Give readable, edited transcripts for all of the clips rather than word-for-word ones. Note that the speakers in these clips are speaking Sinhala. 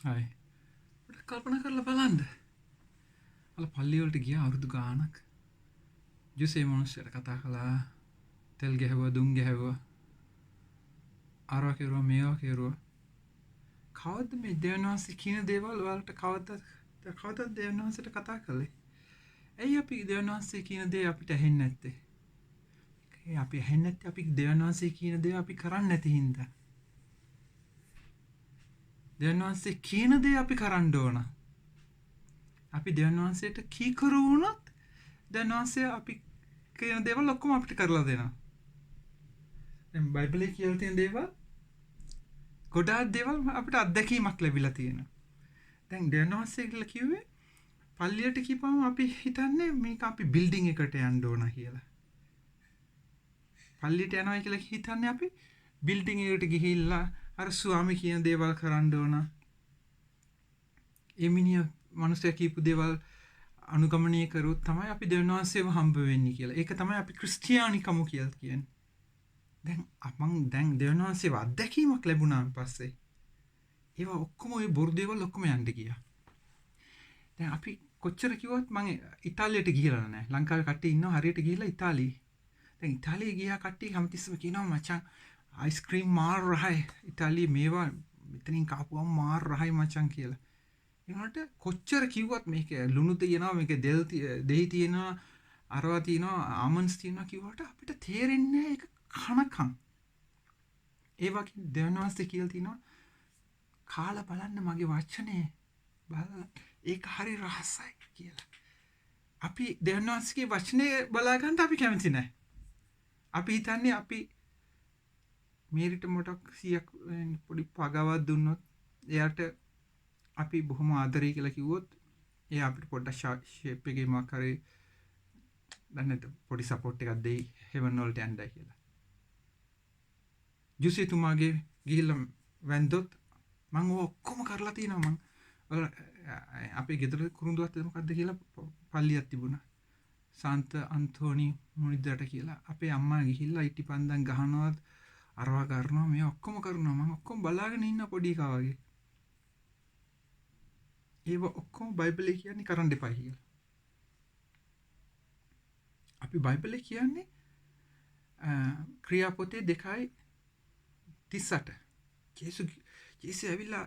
හයි. කල්පනා කරලා බලන්න. අල පල්ලි වලට ගියා අවුරුදු ගාණක්. ජුසේ මොනුස්සයට කතා කළා. තෙල් ගැහුවා, දුම් ගැහුවා. අරවා කෙරුවා, මේවා කෙරුවා. කවද්ද මේ දෙවියන් වහන්සේ කියන දේවල් වලට කවදද දෙවියන් වහන්සේට කතා කළේ? ඇයි අපි දෙවියන් වහන්සේ කියන දේ අපිට ඇහෙන්නේ නැත්තේ? අපි ඇහෙන්නේ නැත්තේ අපි දෙවියන් වහන්සේ කියන දේ අපි කරන්නේ නැති හින්දා. දෙවියන් වහන්සේ කියන දේ අපි කරන්න ඕන. අපි දෙවියන් වහන්සේට කීකරු වුණොත් දෙවියන් වහන්සේ අපි කියන දේවල් ඔක්කොම අපිට කරලා දෙනවා. දැන් බයිබලයේ කියලා තියෙන දේවල් ගොඩාක් දේවල් අපිට අත්දැකීමක් ලැබිලා තියෙනවා. දැන් දෙවියන් වහන්සේ කියලා කිව්වේ පල්ලියට කීපම අපි හිතන්නේ මේක අපි බිල්ඩින් එකට යන්න ඕන කියලා. පල්ලියට යනවා කියලා හිතන්නේ අපි බිල්ඩින් එකට ගිහිල්ලා අර ස්වාමි කියන දේවල් කරන්න ඕන. ඒ මිනිහ මිනිස්සයා කියපු දේවල් අනුගමනය කරොත් තමයි අපි දෙවියන් වහන්සේව හම්බ වෙන්නේ කියලා. ඒක තමයි අපි ක්‍රිස්තියානිකම කියලා කියන්නේ. දැන් දෙවියන් වහන්සේව අත්දැකීමක් ලැබුණාන් පස්සේ ඒවා ඔක්කොම ඔය බොරු දේවල් ඔක්කොම යන්න ගියා. දැන් අපි කොච්චර කිව්වත් මම ඉතාලියට ගිහලා නැහැ. ලංකාවේ කට්ටිය ඉන්නවා හරියට ගිහලා ඉතාලියේ. දැන් ඉතාලියේ ගියා කට්ටිය හැමතිස්සෙම කියනවා මචං අයිස්ක්‍රීම් මාර රහයි. ඉතාලියේ මේවා මෙතනින් කාපුවම මාර රහයි මචං කියලා. ඒනට කොච්චර කිව්වත් මේක ලුණු තියෙනවා, මේක දෙහි තියෙනවා, අරවා තියෙනවා, ආමන්ඩ්ස් තියෙනවා කිව්වට අපිට තේරෙන්නේ නැහැ ඒක කනකම්. ඒ වගේ දෙවියන් වහන්සේ කියලා තිනවා කාලා බලන්න මගේ වචනේ බලන්න ඒක හරි රහසයි කියලා. අපි දෙවියන් වහන්සේගේ වචනේ බලා ගන්න අපි කැමති නැහැ. අපි හිතන්නේ අපි මේරිට මොටක් 100ක් පොඩි පගාවක් දුන්නොත් එයාට අපි බොහොම ආදරේ කියලා කිව්වොත් එයා අපිට පොඩ්ඩක් ෂේප් එකේ මොකක් හරි දැන් පොඩි සපෝට් එකක් දෙයි හෙවන් වලට යන්නයි කියලා. ජුසිතුමාගේ ගිහිල්ලා වැන්දොත් මම ඔක්කොම කරලා තියෙනවා මම අපේ ගෙදර කුරුඳුවත් මොකද්ද කියලා පල්ලියක් තිබුණා. සාන්ත අන්තෝනි මුනිදට කියලා අපේ අම්මා ගිහිල්ලා ඉටිපන්දම් ගහනවා අරවා කරනවා මේ ඔක්කොම කරනවා මම ඔක්කොම බලාගෙන ඉන්න පොඩි එකා වගේ. ඒව ඔක්කොම බයිබලයේ කියන්නේ කරන්න එපා කියලා. අපි බයිබලයේ කියන්නේ ක්‍රියාපොතේ 2:38. ජේසු ඇවිල්ලා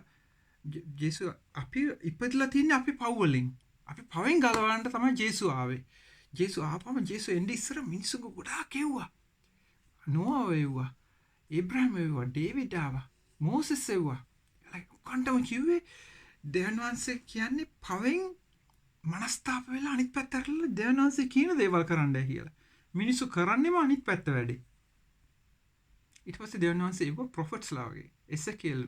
ජේසු අපි ඉපදලා තින්නේ අපි පව් වලින්. අපි පවෙන් ගලවන්න තමයි ජේසු ආවේ. ජේසු ආපම ජේසු එන්නේ ඉස්සර මිනිස්සු ගොඩාක් එව්වා. නෝවා එව්වා. ඒබ්‍රහම් එව්වා. ඩේවිඩ් ආවා. මෝසෙස් එව්වා. කන්ටම කිව්වේ දෙවියන් වහන්සේ කියන්නේ පවෙන් මනස්තාප වෙලා අනිත් පැත්ත අරලා දෙවියන් වහන්සේ කියන දේවල් කරන්නයි කියලා. මිනිස්සු කරන්නේම අනිත් පැත්ත වැඩි. ඊට පස්සේ දෙවියන් වහන්සේ ඒව ප්‍රොෆෙට්ස්ලා වගේ එසකේල්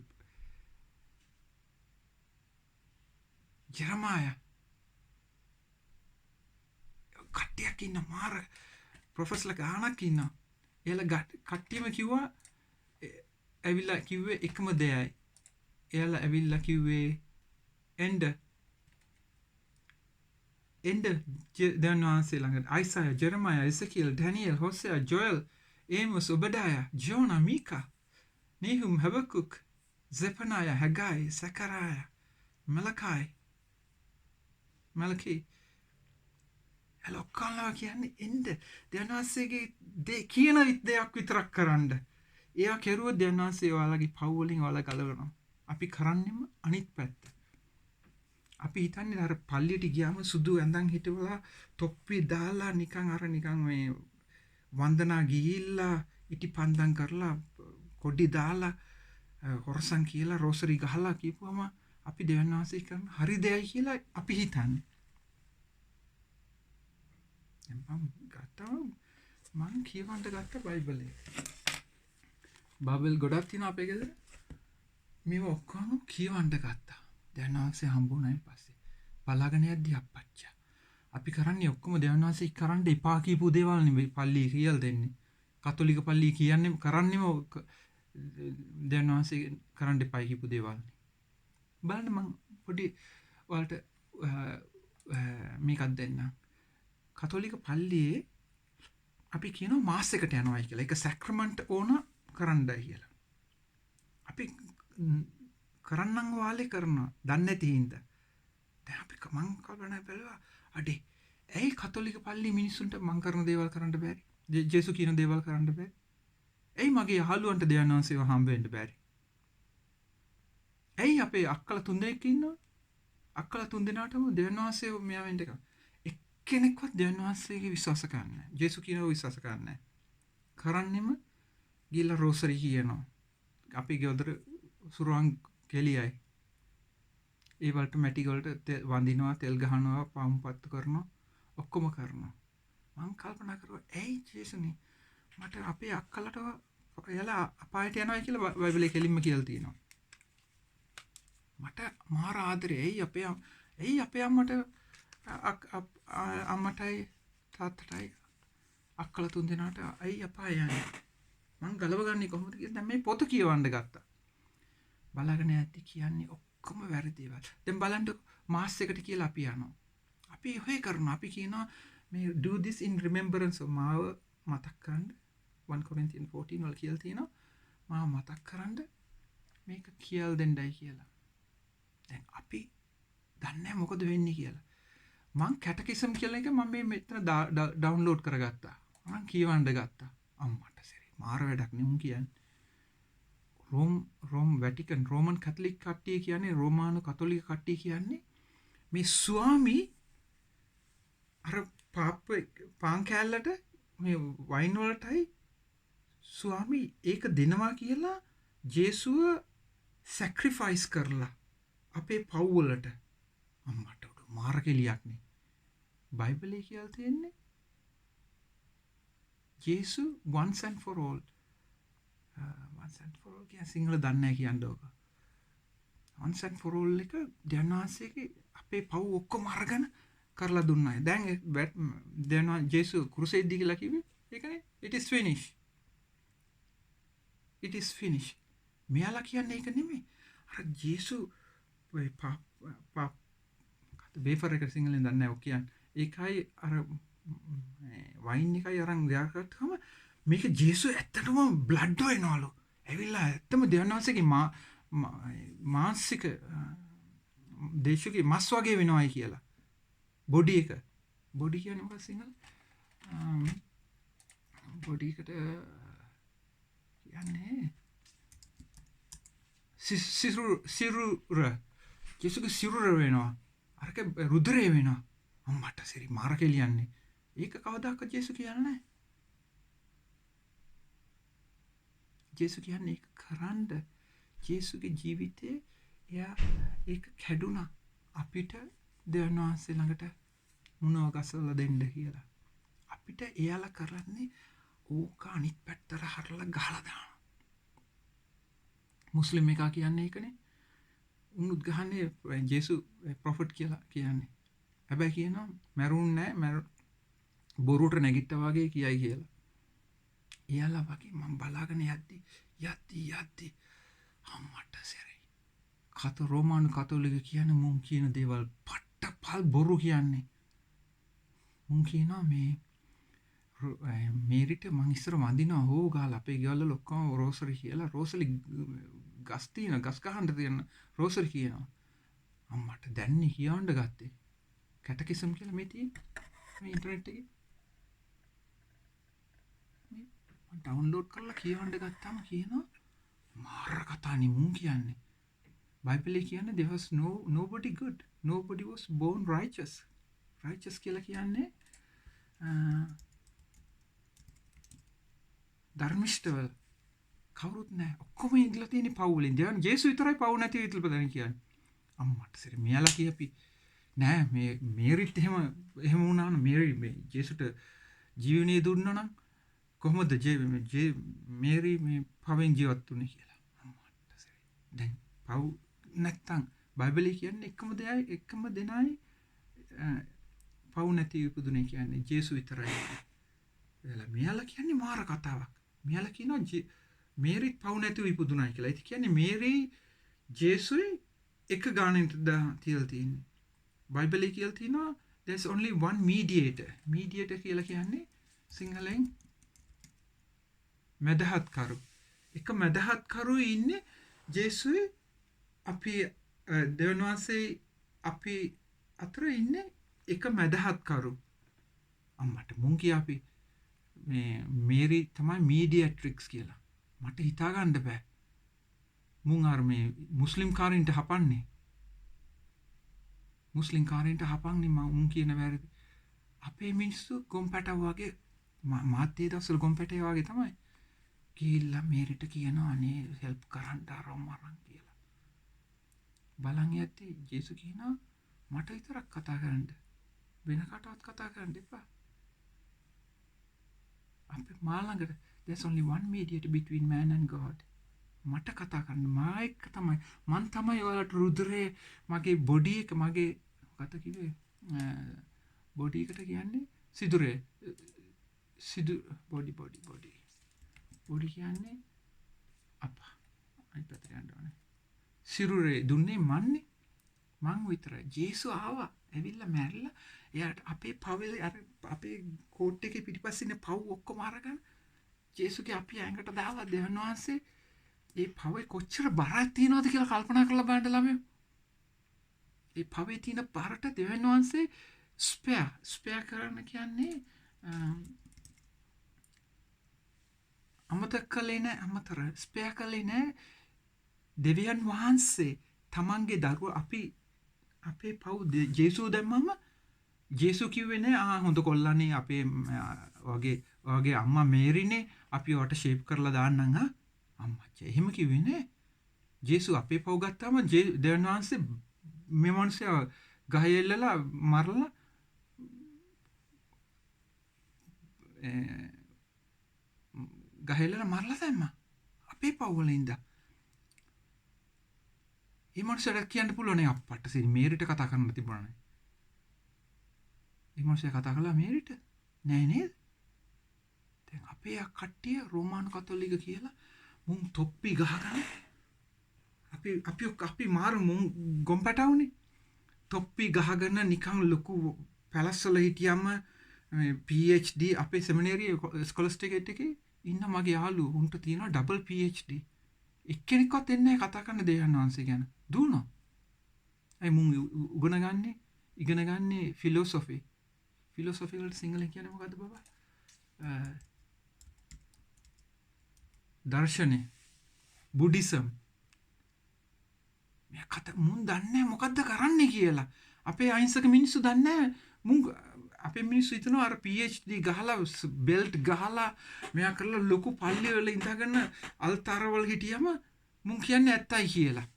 ජෙරමායා කට්ටියක් ඉන්න මාර ප්‍රොෆෙසර්ලා ගානක් ඉන්නවා. එයාලා කට්ටියම කිව්වා ඇවිල්ලා කිව්වේ එකම දෙයයි. එයාලා ඇවිල්ලා කිව්වේ එන්ඩ දෙවියන් වහන්සේ ළඟට අයිසායා, ජෙරමායා, එසකියල්, ඩැනියෙල්, හොසෙයා, ජොයල්, ඒමොස්, ඔබඩායා, ජෝනා, මීකා, නේහුම්, හබකුක්, සෙපනායා, හැගයි, සකරායා, මලකී ඔක්කොල්ලා කියන්නේ එන්න දෙවියන් වහන්සේගේ කියන දෙයක් විතරක් කරන්න. ඒවා කෙරුවොත් දෙවියන් වහන්සේ ඔයාලගේ පව් වලින් ඔයාලා ගලවනවා. අපි කරන්නේම අනිත් පැත්ත. අපි හිතන්නේ අර පල්ලියට ගියාම සුදු ඇඳන් හිටවලා තොප්පි දාලා නිකන් මේ වන්දනා ගිහිල්ලා ඉටිපන්දම් කරලා කොඩි දාලා හොරසන් කියලා රෝසරි ගහලා කියපුවම අපි දෙවියන් වහන්සේ කරන හරි දෙයයි කියලා අපි හිතන්නේ. මං කියවන්න ගත්ත බයිබලේ. බයිබල් ගොඩක් තියෙනවා අපේ ගෙදර. මේව ඔක්කොම කියවන්න ගත්තා. දෙවියන් වහන්සේ හම්බුනායින් පස්සේ බලාගෙන යද්දි අප්පච්චා. අපි කරන්නේ ඔක්කොම දෙවියන් වහන්සේ කරන්න එපා කියපු දේවල් නෙමෙයි පල්ලිය කියලා දෙන්නේ. කතෝලික පල්ලිය කියන්නේ කරන්නේම දෙවියන් වහන්සේ කරන්න එපා කියපු දේවල්. බලන්න මං පොඩි ඔයාලට මේකක් දෙන්නම්. කතෝලික පල්ලියේ අපි කියනවා මාස් එකට යනවායි කියලා. ඒක සැක්‍රමන්ට් ඕන කරන්නයි කියලා. අපි කරන්නම් වාලේ කරනවා. දන්නේ නැති හින්දා. දැන් අපි මං කල්පනා බැලුවා අඩේ ඇයි කතෝලික පල්ලි මිනිස්සුන්ට මං කරන දේවල් කරන්න බැරි? ජේසු කියන දේවල් කරන්න බැරි? ඇයි මගේ යහළුවන්ට දෙවියන් වහන්සේව හම්බ වෙන්න බැරි? ඇයි අපේ අක්කලා තුන්දෙනෙක් ඉන්නවා? අක්කලා තුන්දෙනාටම දෙවියන් වහන්සේව මෙයා වෙන්න එක. එක්කෙනෙක්වත් දෙවියන් වහන්සේගේ විශ්වාස කරන්නේ නැහැ. ජේසු කියනවා විශ්වාස කරන්නේ නැහැ. කරන්නෙම ගිහලා රෝසරි කියනවා. අපි ගෙදර සුරුවන් කෙලියයි. ඒ වලට මැටි වලට වඳිනවා, තෙල් ගහනවා, පාමු පත්තු කරනවා, ඔක්කොම කරනවා. මං කල්පනා කරුවා ඇයි ජේසුනේ මට අපේ අක්කලට එයාලා අපායට යනවා කියලා බයිබලයේ කෙලින්ම කියලා තියෙනවා. මට මාර ආදරේ ඇයි අපේ අම්මට අම්මටයි තාත්තටයි අක්කලා තුන්දෙනාට ඇයි අපාය යන්නේ? මං ගලවගන්නේ කොහොමද කියලා දැන් මේ පොත කියවන්න ගත්තා. බලගෙන ඇද්දි කියන්නේ ඔක්කොම වැරදි දේවල්. දැන් බලන්න මාස් එකට කියලා අපි යනවා. අපි ඔය කරනවා. අපි කියනවා මේ do this in remembrance of මාව මතක් කරන්න 1 Corinthians 14 වල කියලා තියෙනවා. මාව මතක් කරන්න මේක කියලා දෙන්නයි කියලා. දැන් අපි දන්නේ මොකද වෙන්නේ කියලා. මං කැටකිසම් කියලා එක මම මේ මෙතන ඩවුන්ලෝඩ් කරගත්තා. මං කියවන්න ගත්තා. අම්මට සරි මාර වැඩක් නෙමු කියන්නේ. රෝම් වැටිකන් රෝමන් කැතලික් කට්ටිය කියන්නේ රෝමානු කතෝලික කට්ටිය කියන්නේ මේ ස්වාමී අර පාන් කෑල්ලට මේ වයින් වලටයි ස්වාමී ඒක දෙනවා කියලා ජේසුව සැක්‍රිෆයිස් කරලා අපේ පව් වලට අම්මට උඩ මාර කෙලියක් නේ. බයිබලයේ කියලා තියෙන්නේ ජේසු once and for all once and for all කියන සිංහල දන්නේ නැහැ කියන්නේ ඕක. once and for all එක දෙවියන්වහන්සේගේ අපේ පව් ඔක්කොම අරගෙන කරලා දුන්නා. දැන් ජේසු ක්‍රුසෙද්දී කියලා කිව්වේ ඒකනේ it is finished. it is finished. මෙයාලා කියන්නේ ඒක නෙමෙයි. අර ජේසු ඔය බේෆර් එක සිංහලෙන් දන්නේ නැහැ ඔක් කියන්නේ. ඒකයි අර වයින් එකයි අරන් ගියාකටම මේක ජේසු ඇත්තටම බ්ලඩ් වෙනවලු. ඇවිල්ලා ඇත්තම දෙවියන්වහන්සේගේ මානසික දේශකේ මස් වගේ වෙනවයි කියලා. බොඩි එක. බොඩි කියන්නේ මොකක්ද සිංහල? බොඩි එකට කියන්නේ සිරුර. ජේසුගේ සිරුර වෙනවා. අරක රුධිරය වෙනවා. අම්මට සරි මාර කෙලියන්නේ. ඒක කවදාකවත් ජේසු කියන්නේ නැහැ. ජේසු කියන්නේ ඒක කරන්න ජේසුගේ ජීවිතේ එයා ඒක කැඩුනා අපිට දෙවියන් වහන්සේ ළඟට මුණව ගසලා දෙන්න කියලා. අපිට එයාලා කරන්නේ ඕක අනිත් පැත්තට හරලා ගහලා දානවා. මුස්ලිම් එකා කියන්නේ ඒකනේ. උනුත් ගහන්නේ ජේසු ප්‍රොෆෙට් කියලා කියන්නේ. හැබැයි කියනවා මරුන්නේ නැහැ බොරුට නැගිට්ටා වගේ කියයි කියලා. එයාලා වගේ මම බලාගෙන යද්දි අම්මට සරයි. රෝමානු කතෝලික කියන්නේ මුන් කියන දේවල් පට්ටපල් බොරු කියන්නේ. මුන් කියනවා මේ මේරිට මං ඉස්සර වඳිනවා හෝ ගාලා අපේ ගෙවල් වල ඔක්කොම රෝසරි කියලා රෝසලි ගස් තියෙන ගස් ගහන්න තියෙන රෝසරි කියනවා. අම්මට දැන්නේ කියවන්න ගත්තේ. කැටකිසම් කියලා මේ තියෙන්නේ මේ ඉන්ටර්නෙට් එකේ. මේ මම ඩවුන්ලෝඩ් කරලා කියවන්න ගත්තාම කියනවා මාර කතානේ මුන් කියන්නේ. බයිබලයේ කියන්නේ there was nobody good. Nobody was born righteous. Righteous කියලා කියන්නේ ධර්මිෂ්ඨවල කවුරුත් නැහැ. ඔක්කොම ඉඳලා තියෙන්නේ පව් වලින්. දැන් ජේසු විතරයි පව් නැති විතර බදන් කියන්නේ. අම්මට සරි මෙයාලා කියපි නෑ මේ මේරිත් එහෙම වුණා නම් මේරි මේ ජේසුට ජීවනය දුන්නා නම් කොහොමද මේරි මේ පවෙන් ජීවත් වුනේ කියලා. අම්මට සරි. දැන් පව් නැත්තම් බයිබලයේ කියන්නේ එකම දෙනයි පව් නැති ඉපදුනේ කියන්නේ ජේසු විතරයි. මෙයාලා කියන්නේ මාර කතාවක්. මෙයාලා කියනවා මේරිත් පව් නැතිව ඉපදුනායි කියලා. ඒක කියන්නේ මේරි ජේසුයි එක ගානෙට තියලා තියෙන්නේ. බයිබලයේ කියලා තියෙනවා there's only one mediator. mediator කියලා කියන්නේ සිංහලෙන් මැදහත්කරු. එක මැදහත්කරු ඉන්නේ ජේසුයි අපි දෙවියන් වහන්සේ අපි අතර ඉන්නේ එක මැදහත්කරු. අම්මට මුන් කිය අපි මේරි තමයි මීඩියට්‍රික්ස් කියලා. මට හිතාගන්න බෑ. මුන් අර මේ මුස්ලිම් කාරින්ට හපන්නේ. මුස්ලිම් කාරින්ට හපන්නේ මුන් කියන වැරදි. අපේ මිනිස්සු ගොම්පැටව වගේ මාත් ඒ දවස්වල ගොම්පැටේ වගේ තමයි. ගිහිල්ලා මේරිට කියනවා අනේ හෙල්ප් කරන්න අරන් මරන් කියලා. බලන් යද්දි ජේසුස් කියනවා මට විතරක් කතා කරන්න. වෙන කාටවත් කතා කරන්න එපා. අපේ මාළඟට there's only one mediator between man and God. මට කතා කරන්න මා එක්ක තමයි මං තමයි ඔයාලට රුධිරේ මගේ බොඩි එක මගේ මොකද කිව්වේ බොඩි එකට කියන්නේ සිදුරේ සිදු බොඩි කියන්නේ අප්පා අනිත් පැත්තට යන්න ඕනේ. සිරුරේ දුන්නේ මන්නේ මං විතරයි. ජේසුස් ආවා ඇවිල්ලා මැරිලා එයාට අපේ පවලේ අර අපේ කෝට් එකේ පිටිපස්සේ ඉන්න පව් ඔක්කොම අරගෙන ජේසුස්ගේ අපි ඇඟට දාලා දෙවියන් වහන්සේ ඒ පවේ කොච්චර බරක් තියනවද කියලා කල්පනා කරලා බලන්න ළමයෝ. ඒ පවේ තියෙන බරට දෙවියන් වහන්සේ ස්පෙයා කරන්න කියන්නේ අමතක කළේ නැහැ ස්පෙයා කළේ නැහැ. දෙවියන් වහන්සේ තමන්ගේ දරුවෝ අපේ පව් ජේසුස් දැම්මම ජේසුස් කිව්වේ නෑ හොඳ කොල්ලනේ අපේ වගේ අම්මා මේරිනේ අපි ඔයාට ෂේප් කරලා දාන්නම් අම්මච්චා එහෙම කිව්වේ නෑ. ජේසුස් අපේ පව් ගත්තාම දෙවියන් වහන්සේ මේ මිනිස්සයා ගහේ එල්ලලා මරලා ගහේ එල්ලලා මරලා දැම්මා අපේ පව් වල ඉඳලා. ඒ මනුස්සයාට කියන්න පුළුවන් නේ අප්පට සිරි මේරිට කතා කරන්න තිබුණා නේ. ඒ මනුස්සයා කතා කළා මේරිට නෑ නේද? දැන් අපේ කට්ටිය රෝමානු කතෝලික කියලා මුන් තොප්පි ගහගෙන අපි මාරු මුන් ගොම්පැටවුනේ. තොප්පි ගහගෙන නිකන් ලොකු පැලස්වල හිටියම PhD අපේ සෙමිනේරියේ ස්කොලස්ටිකේට් එකේ ඉන්න මගේ යාළුවෝ උන්ට තියෙනවා ඩබල් PhD. එක්කෙනෙක්වත් එන්නේ කතා කරන්න දෙවියන් වහන්සේ ගැන. දුවනවා. අයි මුන් ඉගෙන ගන්නේ ෆිලොසොෆි. ෆිලොසොෆි වලට සිංහලෙන් කියන්නේ මොකද්ද බබා? දර්ශනය. බුද්දිසම්. මුන් දන්නේ මොකද්ද කරන්නේ කියලා. අපේ අහිංසක මිනිස්සු දන්නේ මුන් අපේ මිනිස්සු හිතනවා අර PhD ගහලා බෙල්ට් ගහලා මෙයා කරලා ලොකු පල්ලි වල ඉඳගෙන අල්තරවල හිටියම මුන් කියන්නේ ඇත්තයි කියලා.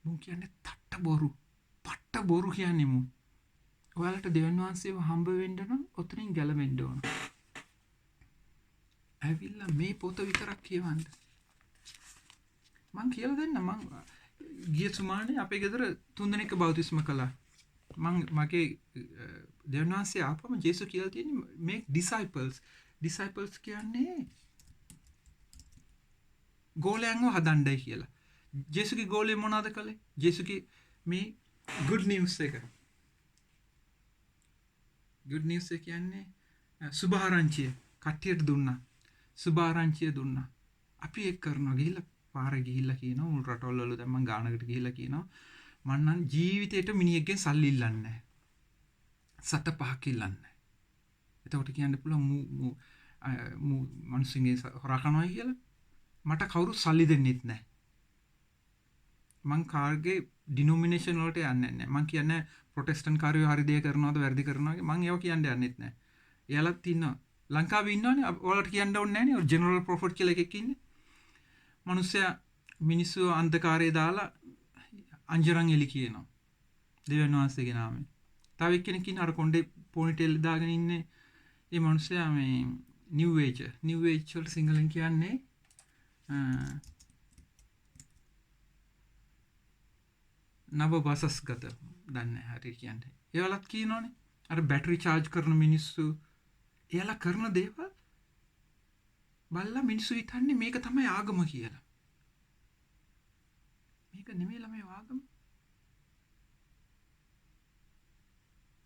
මුන් කියන්නේ පට්ට බොරු කියන්නේ මුන්. ඔයාලට දෙවියන් වහන්සේව හම්බ වෙන්න නම් ඔතනින් ගැලවෙන්න ඕන. ඇවිල්ලා මේ පොත විතරක් කියවන්න. මං කියලා දෙන්න මං ගිය සුමානේ අපේ ගෙදර 3 දෙනෙක් බෞතිස්ම කළා. මගේ දෙවියන් වහන්සේ ආපම ජේසුස් කියලා තියෙන්නේ make disciples. disciples කියන්නේ ගෝලයන්ව හදන්නයි කියලා. ජේසුගේ ගෝලය මොනවද කළේ? ජේසුගේ මේ good news එක. good news එක කියන්නේ සුභාරංචිය කට්ටියට දුන්නා. සුභාරංචිය දුන්නා. අපි ඒක කරනවා ගිහිල්ලා පාරේ ගිහිල්ලා කියනවා උන් රටවල් වල දැන් මං ගානකට ගිහිල්ලා කියනවා මං නම් ජීවිතේට මිනිහෙක්ගෙන් සල්ලි ඉල්ලන්නේ නැහැ. සත පහක් ඉල්ලන්නේ නැහැ. එතකොට කියන්න පුළුවන් මනුස්සුන්ගේ හොරා කනවා කියලා. මට කවුරු සල්ලි දෙන්නෙත් නැහැ. මං කාර්ගේ ඩිනොමිනේෂන් වලට යන්නේ නැහැ. මං කියන්නේ ප්‍රොටෙස්ටන්ට් කාර්යෝ හරි දේ කරනවද වැරදි කරනවද මං ඒව කියන්න යන්නෙත් නැහැ. එයාලත් ඉන්නවා. ලංකාවේ ඉන්නවනේ ඔයාලට කියන්න ඕනේ නැහනේ. ඔය ජෙනරල් ප්‍රොෆිට් කියලා එකෙක් ඉන්නේ. මනුස්සයා මිනිස්සු අන්ධකාරයේ දාලා අංජරන් එලි කියනවා. දෙවියන් වහන්සේගේ නාමයෙන්. තව එක්කෙනෙක් ඉන්න අර කොණ්ඩේ පොනිටේල් දාගෙන ඉන්නේ. ඒ මනුස්සයා මේ නිව් ඒජ් වල සිංහලෙන් කියන්නේ නව බසස්ගත දන්නේ හරි කියන්නේ. ඒවලත් කියනවනේ අර බැටරි charge කරන මිනිස්සු එයාලා කරන දේවල් බලලා මිනිස්සු හිතන්නේ මේක තමයි ආගම කියලා. මේක නෙමෙයි ළමයි ආගම.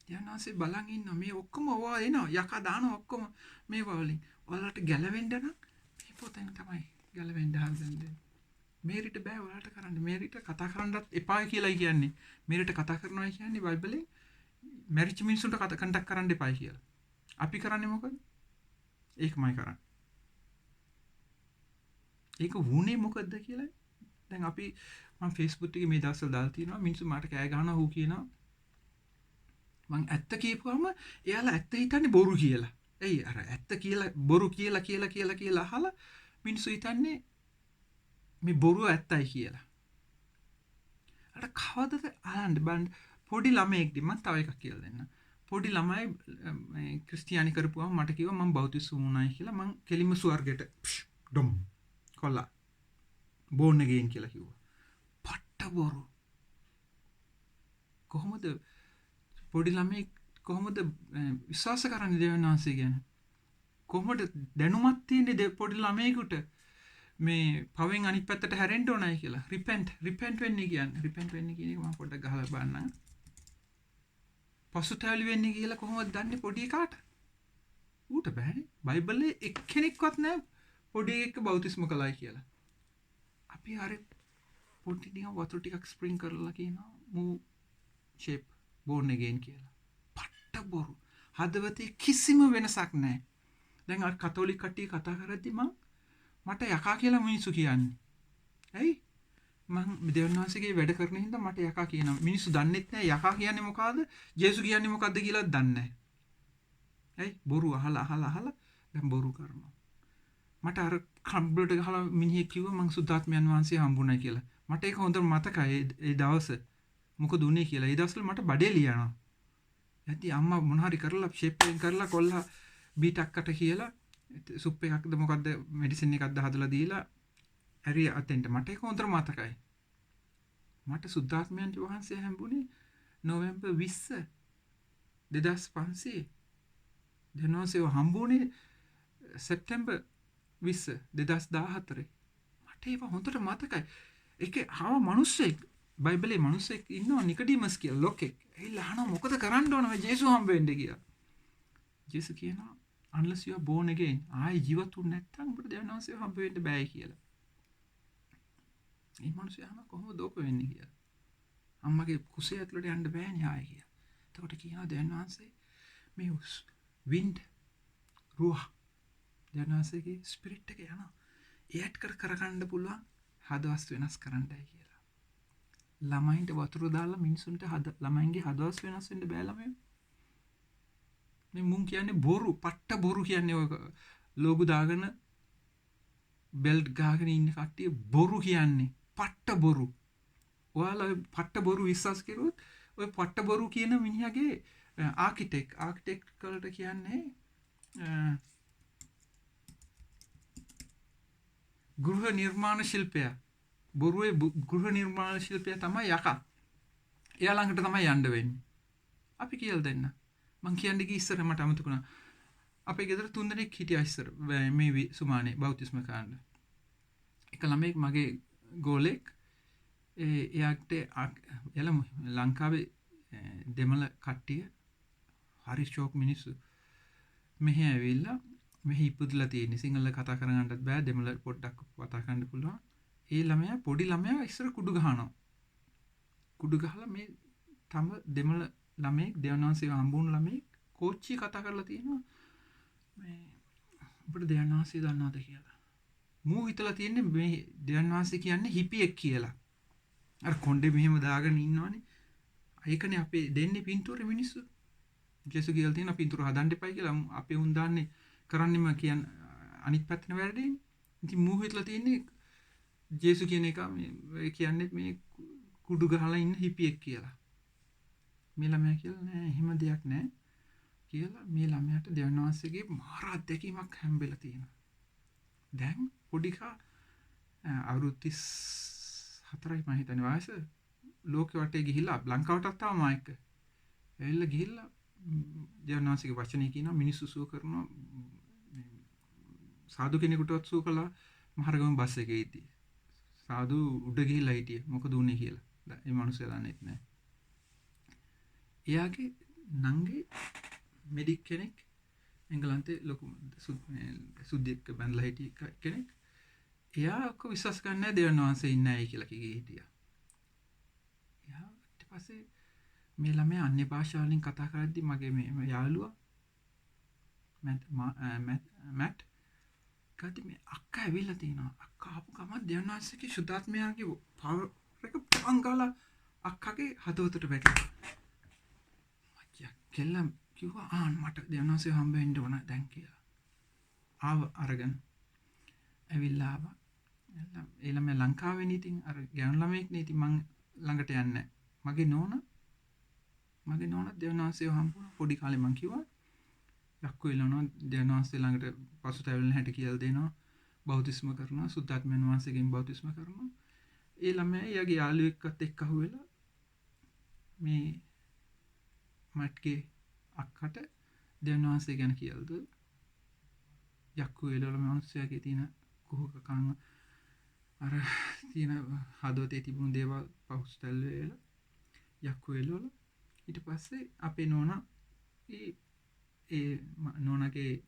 යනාසේ බලන් ඉන්න මේ ඔක්කොම ඔවා එනවා යකා දාන ඔක්කොම මේ වලින් ඔයාලට ගැලවෙන්න නම් මේ පොතෙන් තමයි ගැලවෙන්න හදන්නේ. මේරිට බෑ ඔයාලට කරන්න. මේරිට කතා කරන්නත් එපා කියලායි කියන්නේ. මේරිට කතා කරනවා කියන්නේ බයිබලේ මැරිච්ච මිනිස්සුන්ට කන්ටැක්ට් කරන්න එපායි කියලා. අපි කරන්නේ මොකද? ඒකමයි කරන්නේ. ඒක වුණේ මොකද්ද කියලා දැන් අපි මම Facebook එකේ මේ දවස්වල දාලා තියෙනවා මිනිස්සු මට කෑ ගහනවා හු කියනවා මං ඇත්ත කියපුවම එයාලා ඇත්ත හිතන්නේ බොරු කියලා. එයි අර ඇත්ත කියලා බොරු කියලා අහලා මිනිස්සු හිතන්නේ මේ බොරුව ඇත්තයි කියලා. අර කවදද අහන්න බං පොඩි ළමයෙක්දි මම තව එකක් කියලා දෙන්න. පොඩි ළමයි ක්‍රිස්තියානි කරපුවම මට කිව්වා මම බෞතිස්ම වුණායි කියලා මං කෙලිම ස්වර්ගයට ඩොම් කොල්ලා බෝන් again කියලා කිව්වා. පට්ට බොරු. කොහොමද පොඩි ළමයි කොහොමද විශ්වාස කරන්නේ දෙවියන් වහන්සේ ගැන? කොහොමද දැනුමක් තියෙන්නේ පොඩි ළමයෙකුට මේ පවෙන් අනිත් පැත්තට හැරෙන්න ඕනයි කියලා. රිපෙන්ට් වෙන්නේ කියන්නේ. රිපෙන්ට් වෙන්නේ කියන එක මම පොඩ්ඩක් ගහලා බලන්නම්. පසුතැවිලි වෙන්නේ කියලා කොහොමද දන්නේ පොඩි එකාට? ඌට බෑනේ. බයිබලයේ එක්කෙනෙක්වත් නැහැ පොඩි එකෙක් බෞතිස්ම කළයි කියලා. අපි හරි පොඩි නිකන් වතුර ටිකක් ස්ප්‍රින්ක් කරලා කියනවා මූ ෂේප් බෝන් again කියලා. පට්ට බොරු. හදවතේ කිසිම වෙනසක් නැහැ. දැන් අර කතෝලික කට්ටිය කතා කරද්දි මට යකා කියලා මිනිස්සු කියන්නේ. ඇයි? මං දෙවියන් වහන්සේගේ වැඩ කරන හින්දා මට යකා කියනවා. මිනිස්සු දන්නෙත් නැහැ යකා කියන්නේ මොකද්ද? ජේසු කියන්නේ මොකද්ද කියලාත් දන්නේ නැහැ. ඇයි? බොරු අහලා දැන් බොරු කරනවා. මට අර කම්බලට ගහලා මිනිහෙක් කිව්වා මං සුද්ධාත්මයන් වහන්සේ හම්බුණා කියලා. මට ඒක හොඳට මතකයි ඒ දවස. මොකද උනේ කියලා. ඒ දවස්වල මට බඩේ ලියනවා. යටි අම්මා මොන හරි කරලා ෂේප් එකෙන් කරලා කොල්ලා බීටක්කට කියලා සුප් එකක්ද මොකද්ද මෙඩිසින් එකක්ද හදලා දීලා හරි අතෙන්ට මට ඒක හොඳට මතකයි. මට සුද්ධාත්මයන් වහන්සේ හම්බුනේ නොවැම්බර් 20 2500 දෙනෝසේ හම්බුනේ සෙප්තැම්බර් 20 2014 මට ඒක හොඳට මතකයි. ඒකේ ආව මිනිස්සෙක් බයිබලේ මිනිස්සෙක් ඉන්නවා නිකඩීමස් කියලා ලොකෙක්. එයිලා අහනවා මොකද කරන්න ඕන මේ ජේසු හම්බ වෙන්න කියලා. ජේසු කියනවා unless you are born again ආයි ජීවත් වුනේ නැත්නම් ඔබට දෙවියන් වහන්සේ හම්බ වෙන්න බෑ කියලා. මේ මිනිස්සු අහනවා කොහොමද ඕක වෙන්නේ කියලා. අම්මගේ කුසේ ඇතුළට යන්න බෑනේ ආයි කියලා. එතකොට කියනවා දෙවියන් වහන්සේ මේ wind ruah දෙවියන් වහන්සේගේ ස්පිරිට් එක යනවා. ඒත් කරගන්න පුළුවන් හදවස් වෙනස් කරන්නයි කියලා. ළමයින්ට වතුර දාලා මිනිසුන්ට ළමයින්ගේ හදවස් වෙනස් වෙන්න බෑ ළමයෝ. මේ මුන් කියන්නේ බොරු, පට්ට බොරු කියන්නේ ඔය ලෝගු දාගෙන බෙල්ට් ගාගෙන ඉන්න කට්ටිය බොරු කියන්නේ. පට්ට බොරු. ඔයාලා ඔය පට්ට බොරු විශ්වාස කරුවොත් ඔය පට්ට බොරු කියන මිනිහගේ ආකිටෙක්ට් වලට කියන්නේ ගෘහ නිර්මාණ ශිල්පියා. බොරුවේ ගෘහ නිර්මාණ ශිල්පියා තමයි යකා. එයා ළඟට තමයි යන්න වෙන්නේ. අපි කියලා දෙන්න. මං කියන්නේ කී ඉස්සර මට අමතකුණා. අපේ ගෙදර 3 දෙනෙක් හිටියා ඉස්සර මේ සුමානේ බෞතිස්ම කාණ්ඩ. එක ළමෙක් මගේ ගෝලෙක් එයාට ලංකාවේ දෙමළ කට්ටිය හරි ෂෝක් මිනිස්සු මෙහෙ ඇවිල්ලා මෙහි ඉපදලා තියෙන්නේ. සිංහල කතා කරගන්නත් බෑ දෙමළ පොඩ්ඩක් කතා කරන්න පුළුවන්. ඒ ළමයා පොඩි ළමයා ඉස්සර කුඩු ගහනවා. කුඩු ගහලා මේ තම දෙමළ ළමෙක් දෙවනාංශය හම්බුණු ළමෙක් කෝච්චිය කතා කරලා තියෙනවා මේ අපිට දෙවනාංශය දන්නවද කියලා. මූ හිතලා තියෙන්නේ මේ දෙවනාංශය කියන්නේ හිපියෙක් කියලා. අර කොණ්ඩේ මෙහෙම දාගෙන ඉන්නවනේ. ඒකනේ අපේ දෙන්නේ පින්තූරේ මිනිස්සු. ජේසු කියලා තියෙන පින්තූර හදන්න එපයි කියලා අපේ උන් දාන්නේ කරන්නෙම කියන් අනිත් පැත්තට වැරදෙන්නේ. ඉතින් මූ හිතලා තියෙන්නේ ජේසු කියන එක මේ කියන්නේ මේ කුඩු ගහලා ඉන්න හිපියෙක් කියලා. මේ ළමයා කියලා නෑ එහෙම දෙයක් නෑ කියලා මේ ළමයාට දෙවියන් වහන්සේගේ මාර අත්දැකීමක් හම්බෙලා තියෙනවා. දැන් පොඩිකා අවුරුදු 34යි මම හිතන්නේ වයස ලෝකෙ වටේ ගිහිල්ලා ලංකාවටත් ආවා මා එක්ක. ඇවිල්ලා ගිහිල්ලා දෙවියන් වහන්සේගේ වචනේ කියනවා මිනිස්සු සුව කරනවා සාදු කෙනෙකුටවත් සුව කළා මහරගම බස් එකේ ඉදී. සාදු උඩ ගිහිල්ලා හිටියේ මොකද උනේ කියලා. ඒ මිනිස්සු දන්නේ නැහැ. එයාගේ නංගේ මෙඩික් කෙනෙක් එංගලන්තේ ලොකු සුද්දෙක් බැඳලා හිටිය කෙනෙක්. එයා ඔක්කොම විශ්වාස කරන්නේ නැහැ දෙවියන් වහන්සේ ඉන්නේ නැහැ කියලා කිව්වේ හිටියා. එයා ඊට පස්සේ මේ ළමයා අන්‍ය භාෂා වලින් කතා කරද්දි මගේ මේ යාළුවා මැට් කද්දි මේ අක්කා ඇවිල්ලා තිනවා. අක්කා ආපු ගමන් දෙවියන් වහන්සේගේ සුද්ධාත්මයාගේ පවර් එක පංගාලා අක්කගේ හදවතට වැටුණා. මචං කෙල්ල කිව්වා මට දෙවියන් වහන්සේ හම්බ වෙන්න ඕන දැන් කියලා. ආව අරගෙන ඇවිල්ලා ආවා. ඒ ළමයා ලංකාවේ නීතින් අර ගෑනු ළමෙක් නීති මං ළඟට යන්නේ. මගේ නෝනා දෙවියන් වහන්සේව හම්බුණා. පොඩි කාලේ මං කිව්වා යක්කු එළනවා දෙවියන් වහන්සේ ළඟට පසුතැවෙන හැටි කියලා දෙනවා. බෞතිස්ම කරනවා. සුද්ධාත්මයන් වහන්සේගෙන් බෞතිස්ම කරනවා. ඒ ළමයා එයාගේ යාළුවෙක්වත් එක්ක අහුවෙලා මේ මට්ගේ අක්කට දෙවියන් වහන්සේ ගැන කියලා දුන්නා. යක්කු එළවල මිනිස්සයාගේ තියෙන කුහකකම් අර තියෙන හදවතේ තිබුණු දේවල් පහුස්තැල් වෙලා යක්කු එළවල ඊට පස්සේ අපේ නෝනා ඒ නෝනාගේ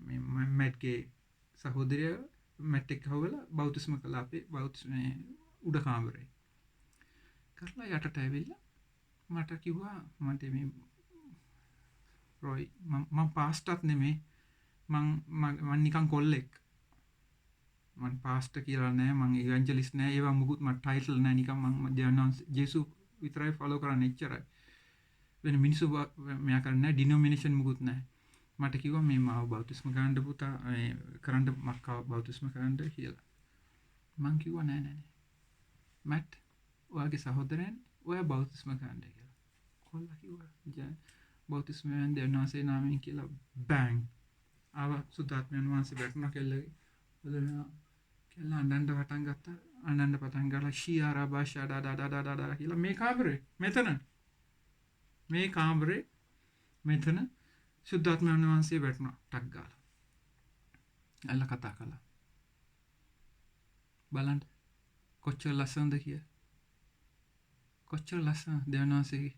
මේ මැට්ගේ සහෝදරය මැට් එක්ක හොවලා බෞතිස්ම කළා අපේ බෞතිස්මේ උඩ කාමරේ කරලා යටට ඇවිල්ලා මට කිව්වා මට මේ රොයි මම පාස්ටත් නෙමෙයි මං නිකන් කොල්ලෙක් මං පාස්ටර් කියලා නෑ මං ඉවැන්ජලිස්ට් නෑ ඒවා මුකුත් මට ටයිටල් නෑ නිකන් මං දෙවියන් ජේසු විතරයි ෆලෝ කරන්නේ එච්චරයි වෙන මිනිස්සු මෙයා කරන්නේ ඩිනොමිනේෂන් මුකුත් නෑ මට කිව්වා මේ මාව බෞතිස්ම ගන්න පුතා කරන්න මක්කාව බෞතිස්ම කරන්න කියලා මං කිව්වා නෑ මැට් ඔයාගේ සහෝදරයන් ඔයා බෞතිස්ම කරන්න කියලා කොල්ලා කිව්වා බෞතිස්මෙන් දෙවියන් වහන්සේ නාමයෙන් කියලා බෑන් ආව සුද්ධාත්මයන් වහන්සේ වැටුණා කෙල්ලගේ කෙල්ල අඬන්න පටන් ගත්තා අඬන්න පටන් ගාලා ෂියාරා භාෂා ඩා කියලා මේ කාමරේ මෙතන සුද්ධාත්මයන් වහන්සේ වැටුණා ටක් ගාලා අල්ල කතා කළා බලන්න කොච්චර ලස්සනද කියලා කොච්චර ලස්සන දෙවියන් වහන්සේගේ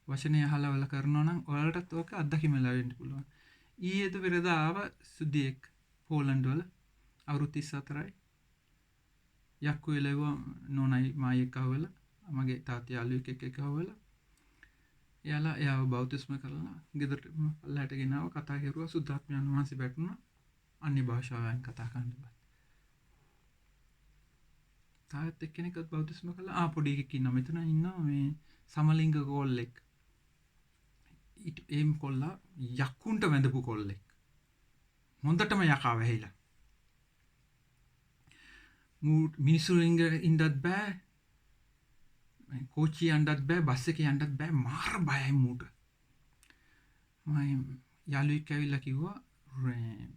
වචනේ අහලා වල කරනවා නම් ඔයාලටත් ඕක අත්දැකීම ලැබෙන්න පුළුවන් ඊයේද පෙරදා ආව සුද්ධියෙක් පෝලන්ඩ් වල අවුරුදු 34යි යක්කු එළව නෝනයි මායෙක් අහවල මගේ තාත්තා යාළුවෙක් එක්ක අහවල එයාව බෞතිස්ම කරලා ගෙදරට පල්ලහැට ගෙනාව කතා කරුවා සුද්ධාත්මයන් වහන්සේ වැටුණා අන්‍ය භාෂාවෙන් කතා කරන්න බෑ තාත් එක්කෙනෙක්වත් බෞතිස්ම කළා පොඩි එකෙක් ඉන්නවා මෙතන ඉන්නවා මේ සමලිංග කොල්ලෙක් ඒම් කොල්ලා යක්කුන්ට වැඳපු කොල්ලෙක් හොඳටම යකා වැහිලා මිනිස්සුන්ග ඉන්නත් බෑ කෝච්චිය යන්නත් බෑ බස් එකේ යන්නත් බෑ මාර බයයි මූට මම යාළුවෙක් ඇවිල්ලා කිව්වා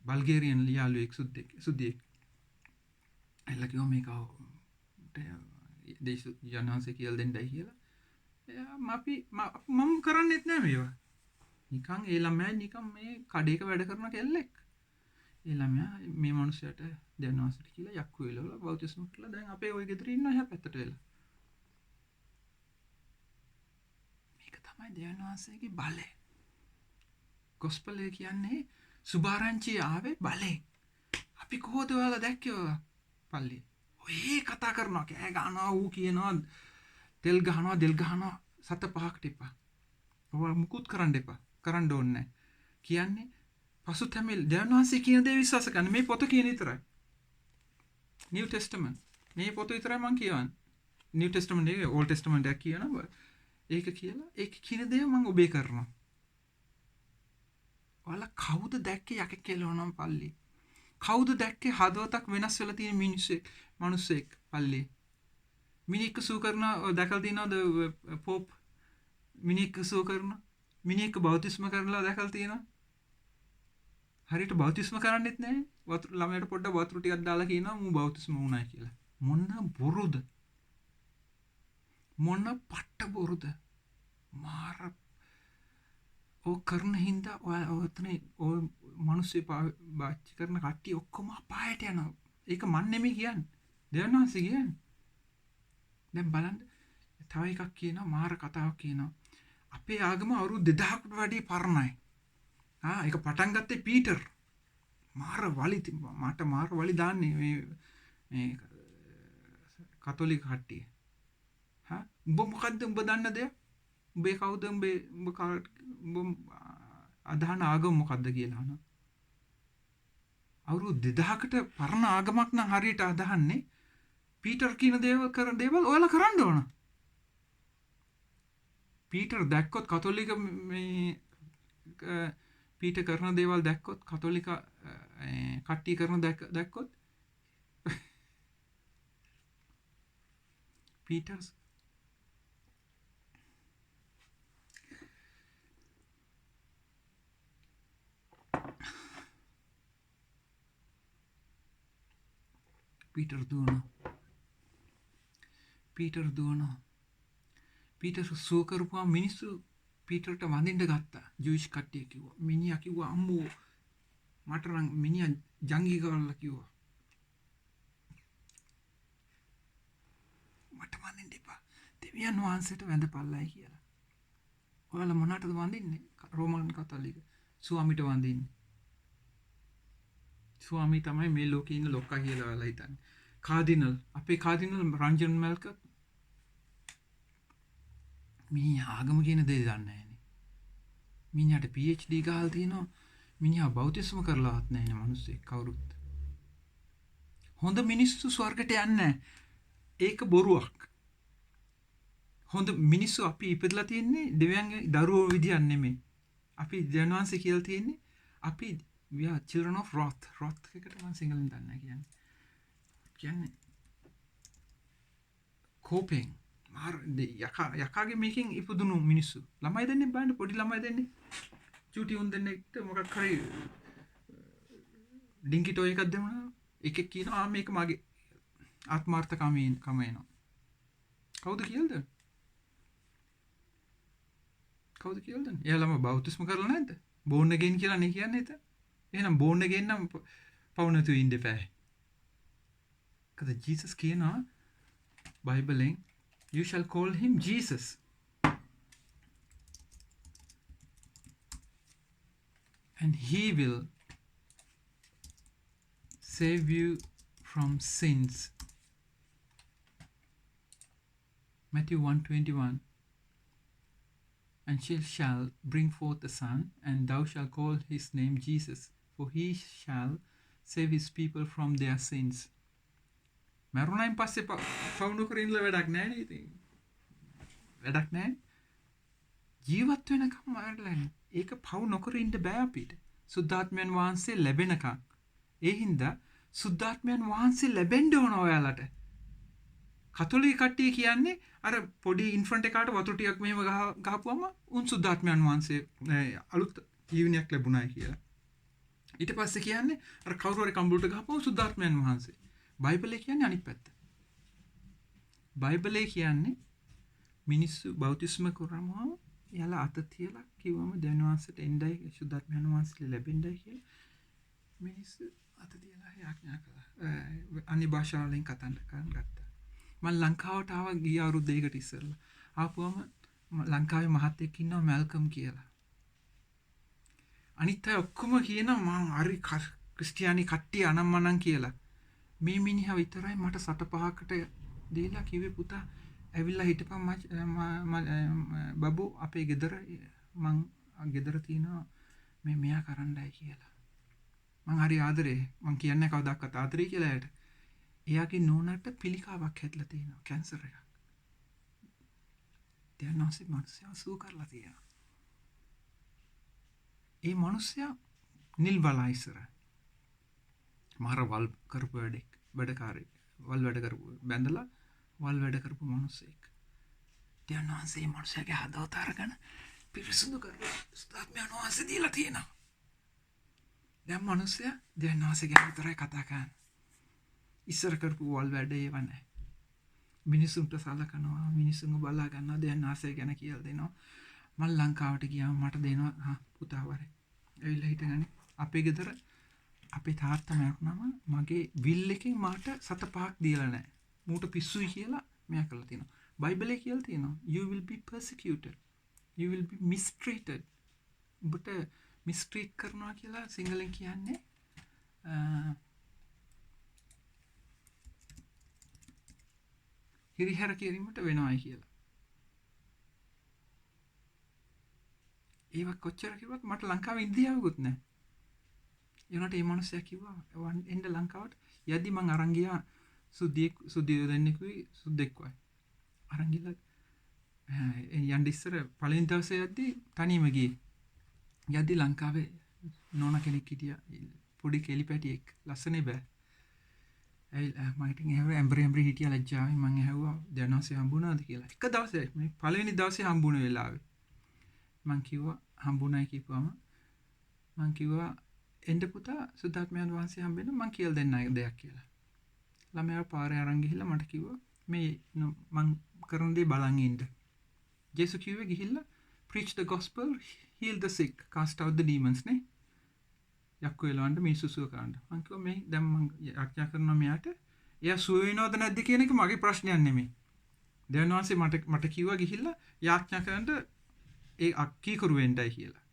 බල්ගේරියන් යාළුවෙක් සුද්දෙක් ඇවිල්ලා කිව්වා මේක දේශ ජනහන්සේ කියලා දෙන්නයි කියලා මම කරන්නෙත් නෑ මේවා නිකන් ඒ ළමයා නිකන් මේ කඩේක වැඩ කරන කෙල්ලෙක් ඒ ළමයා මේ මිනිහට දෙවියන් වහන්සේට කියලා යක්කු වෙලවල බෞතිස්ම කරලා දැන් අපේ ওই ගෙදර ඉන්නවා එහා පැත්තට වෙලා මේක තමයි දෙවියන් වහන්සේගේ බලය ගොස්පල් එක කියන්නේ සුභාරංචි ආවේ බලේ අපි කොහොද ඔයාලා දැක්කේ පල්ලි ඔය කතා කරනවා කෑ ගන්නවා ඌ කියනවා තෙල් ගහනවා සත පහක් ටිපා ඔයා මුකුත් කරන්න එපා කරන්න ඕනේ කියන්නේ පසුතැවිලි දෙවියන් වහන්සේ කියන දේ විශ්වාස කරන්න මේ පොත කියන විතරයි නිව් ටෙස්ටමන්ට් මේ පොත විතරයි මම කියවන්නේ නිව් ටෙස්ටමන්ට් එකේ ඕල්ඩ් ටෙස්ටමන්ට් එක කියනවා ඒක කියලා ඒක කියන දේ මම ඔබේ කරනවා ඔයාලා කවුද දැක්කේ යකෙක් කෙලවනම් පල්ලි කවුද දැක්කේ හදවතක් වෙනස් වෙලා තියෙන මිනිස්සෙක් පල්ලි මිනිහෙක් සූ කරන දැකලා තියෙනවද පොප් මිනිහෙක් සූ කරන මිනිහෙක් බෞතිස්ම කරලා දැකලා තියෙනවද හරියට බෞතිස්ම කරන්නෙත් නැහැ වතුර ළමයට පොඩ්ඩක් වතුර ටිකක් දාලා කියනවා මූ බෞතිස්ම වුණා කියලා මොන බොරුද මොන පට්ට බොරුද මාර ඕ කරන හින්දා ඔතනේ ඔය මිනිස්සු පාවිච්චි කරන කට්ටිය ඔක්කොම අපායට යනවා ඒක මන් නෙමෙයි කියන්නේ දෙවියන් වහන්සේ කියන්නේ දැන් බලන්න තව එකක් කියනවා මාර කතාවක් කියනවා අපේ ආගම අවුරුදු 2000කට වැඩි පරණයි ඒක පටන් ගත්තේ පීටර් මාර වලි මට මාර වලි දාන්නේ මේ මේ කතෝලික කට්ටිය. හා උඹ මොකද්ද උඹ දන්න දේ? උඹේ කවුද උඹ අදහන ආගම මොකද්ද කියලා අහනවා. අවුරුදු 2000කට පරණ ආගමක් නම් හරියට අදහන්නේ පීටර් කියන දේවල් ඔයාලා කරන්න ඕන. පීටර් දැක්කොත් කතෝලික මේ පීටර් කරන දේවල් දැක්කොත් කතෝලික කට්ටිය කරන දැක්කොත් පීටර්ස් පීටර් දුවනවා. පීටර් සුව කරපුවා මිනිස්සු පීටර්ට වඳින්න ගත්තා. ජූයිෂ් කට්ටිය කිව්වා. මිනිහා කිව්වා අම්මෝ මට නම් මිනිහා ජංගී කරලා කිව්වා. මට වඳින්න එපා. දෙවියන් වහන්සේට වැඳපල්ලයි කියලා. ඔයාලා මොනටද වඳින්නේ? රෝමන් කතෝලික ස්වාමිට වඳින්නේ. ස්වාමී තමයි මේ ලෝකේ ඉන්න ලොක්කා කියලා ඔයාලා හිතන්නේ. කාඩිනල් අපේ කාඩිනල් රංජන් මල්ක මිනිහා ආගම කියන දේ දන්නේ නැහැනේ. මිනිහාට PhD ගහලා තියෙනවා. මිනිහා බෞතිස්ම කරලාවත් නැහැ නේ මිනිස්සෙක් කවුරුත්. හොඳ මිනිස්සු ස්වර්ගයට යන්නේ නැහැ. ඒක බොරුවක්. හොඳ මිනිස්සු අපි ඉපදලා තියෙන්නේ දෙවියන්ගේ දරුවෝ විදියක් නෙමෙයි. අපි ජනවාන්සේ කියලා තියෙන්නේ අපි we are children of wrath. wrath එකට මම සිංහලෙන් දන්නේ නැහැ කියන්නේ කෝපෙන් මාර යකාගේ මේකෙන් ඉපදුණු මිනිස්සු. ළමයි දෙන්නේ බලන්න පොඩි ළමයි දෙන්නේ. චූටි උන් දෙන්නෙක්ට මොකක් හරි ඩිංගි ටොයි එකක් දෙමුනා. එකෙක් කියනවා මේක මගේ ආත්මාර්ථකමෙන් එනවා. කවුද කියලාද? එයාලම බෞතිස්ම කරලා නැද්ද? බෝන් එකෙන් කියලා නේ කියන්නේ එතන. එහෙනම් බෝන් එකෙන් නම් පවු නැතුව ඉන්න එපා. කද ජීසස් කියනවා බයිබලෙන් you shall call him Jesus. And he will save you from sins. Matthew 1:21. And she shall bring forth a son, and thou shalt call his name Jesus, for he shall save his people from their sins. මරුණයින් පස්සේ පවුණු කරින්ල වැඩක් නැහැ නේ ඉතින්. වැඩක් නැහැ. ජීවත් වෙනකම් මරලා ඒක පවු නොකර ඉන්න බෑ අපිට. සුද්ධාත්මයන් වහන්සේ ලැබෙනකම්. ඒ හින්දා සුද්ධාත්මයන් වහන්සේ ලැබෙන්න ඕන ඔයාලට. කතෝලික කට්ටිය කියන්නේ අර පොඩි ඉන්ෆන්ට් එකාට වතුර ටිකක් මෙහෙම ගහපුවම උන් සුද්ධාත්මයන් වහන්සේ අලුත් ජීවනයක් ලැබුණායි කියලා. ඊට පස්සේ කියන්නේ අර කවුරු හරි කම්බුලට ගහපුවම සුද්ධාත්මයන් වහන්සේ. බයිබලේ කියන්නේ අනිත් පැත්ත. බයිබලේ කියන්නේ මිනිස්සු බෞතිස්ම කරාම එයාලා අත තියලා කිව්වම දෙවියන් වහන්සේට එන්නයි සුද්ධාත්මයන් වහන්සේ ලැබෙන්නයි කියලා මිනිස්සු අත තියලා යාඥා කළා. අනිත් භාෂාවලින් කතා ගත්තා. මම ලංකාවට ආවා ගිය අවුරුදු දෙකකට ඉස්සෙල්ලා. ආපුවම ලංකාවේ මහත්තයෙක් ඉන්නවා මැල්කම් කියලා. අනිත් අය ඔක්කොම කියනවා මං හරි ක්‍රිස්තියානි කට්ටිය අනම්මනම් කියලා. මේ මිනිහා විතරයි මට 7-5කට දීලා කිව්වේ පුතා ඇවිල්ලා හිටපන් බබෝ අපේ ගෙදර මං ගෙදර තියෙනවා මේ මෙයා කරන්නයි කියලා. මං හරි ආදරේ. මං කියන්නේ කවදාවත් ආදරේ කියලා එයාට. එයාගේ නෝනට පිළිකාවක් හැදලා තියෙනවා කැන්සර් එකක්. දැන් නැසි මිනිස්සයා සුව කරලා තියෙනවා. ඒ මිනිස්සයා නිල් වලයිසර මාර වල් කරපු වැඩකාරයෙක්. වල් වැඩ කරපු බැඳලා වල් වැඩ කරපු මිනිස්සෙක්. දැන් නැසි මිනිස්සයාගේ හදවත අරගෙන පිරිසුදු කරලා ස්ථාප්‍යන වාසිය දීලා තියෙනවා. දැන් මිනිස්සයා දැන් නැසි ගැන විතරයි කතා කරන්නේ. ඉස්සර කරපු වල් වැඩ ඒව නැහැ. මිනිසුන්ට සලකනවා, මිනිසුන්ව බලා ගන්නවා, දැන් ආසය ගැන කියලා දෙනවා. මම ලංකාවට ගියාම මට දෙනවා පුතා වරේ. ඇවිල්ලා හිටගන්නේ. අපේ ගෙදර අපේ තාත්තා මරුණාම මගේ විල් එකෙන් මාට 7-5ක් දීලා නැහැ. මූට පිස්සුයි කියලා මෙයා කරලා තියෙනවා. බයිබලයේ කියලා තියෙනවා you will be persecuted. You will be mistreated. ඔබට mistreat කරනවා කියලා සිංහලෙන් කියන්නේ හිරිහැර කිරීමට වෙනවායි කියලා. ඒව කොච්චර කිව්වත් මට ලංකාවේ ඉන්දියාවකුත් නැහැ. ඒ වුණාට මේ මිනිස්සයා කිව්වා එන්න ලංකාවට. යද්දි මං අරන් ගියා සුද්ධිය දෙන්නෙකුයි සුද්දෙක්වයි. අරන් ගිහලා යන්න ඉස්සර පළවෙනි දවසේ යද්දි තනියම ගියේ. යද්දි ලංකාවේ නෝනා කෙනෙක් හිටියා. පොඩි කෙලි පැටියෙක්. ලස්සනේ බෑ. මම ඉතින් ඇම්බරි හිටියා ලැජ්ජාවෙන් මං ඇහුවා දැනවසේ හම්බුණාද කියලා. එක දවසේ මේ පළවෙනි දවසේ හම්බුණ වෙලාවේ මං කිව්වා හම්බුණයි කිව්වම මං කිව්වා එන්න පුතා සුද්ධාත්මයන් වහන්සේ හම්බෙන්න මං කියලා දෙන්න දෙයක් කියලා. ළමයා පාරේ අරන් ගිහිල්ලා මට කිව්වා මේ මං කරන දේ බලන් ඉන්න. ජේසුස් කිව්වේ ගිහිල්ලා preach the gospel, heal the sick, cast out the demons නේ. යක්කු එලවන්න මිනිස්සු සුව කරන්න. මං කිව්වා මේ දැන් මං ආඥා කරනවා මෙයාට. එයා සුව වෙනවද නැද්ද කියන එක මගේ ප්‍රශ්නයක් නෙමෙයි. දෙවියන් වහන්සේ මට කිව්වා ගිහිල්ලා යාඥා කරන්න ඒ අක්කීකරු වෙන්නයි කියලා.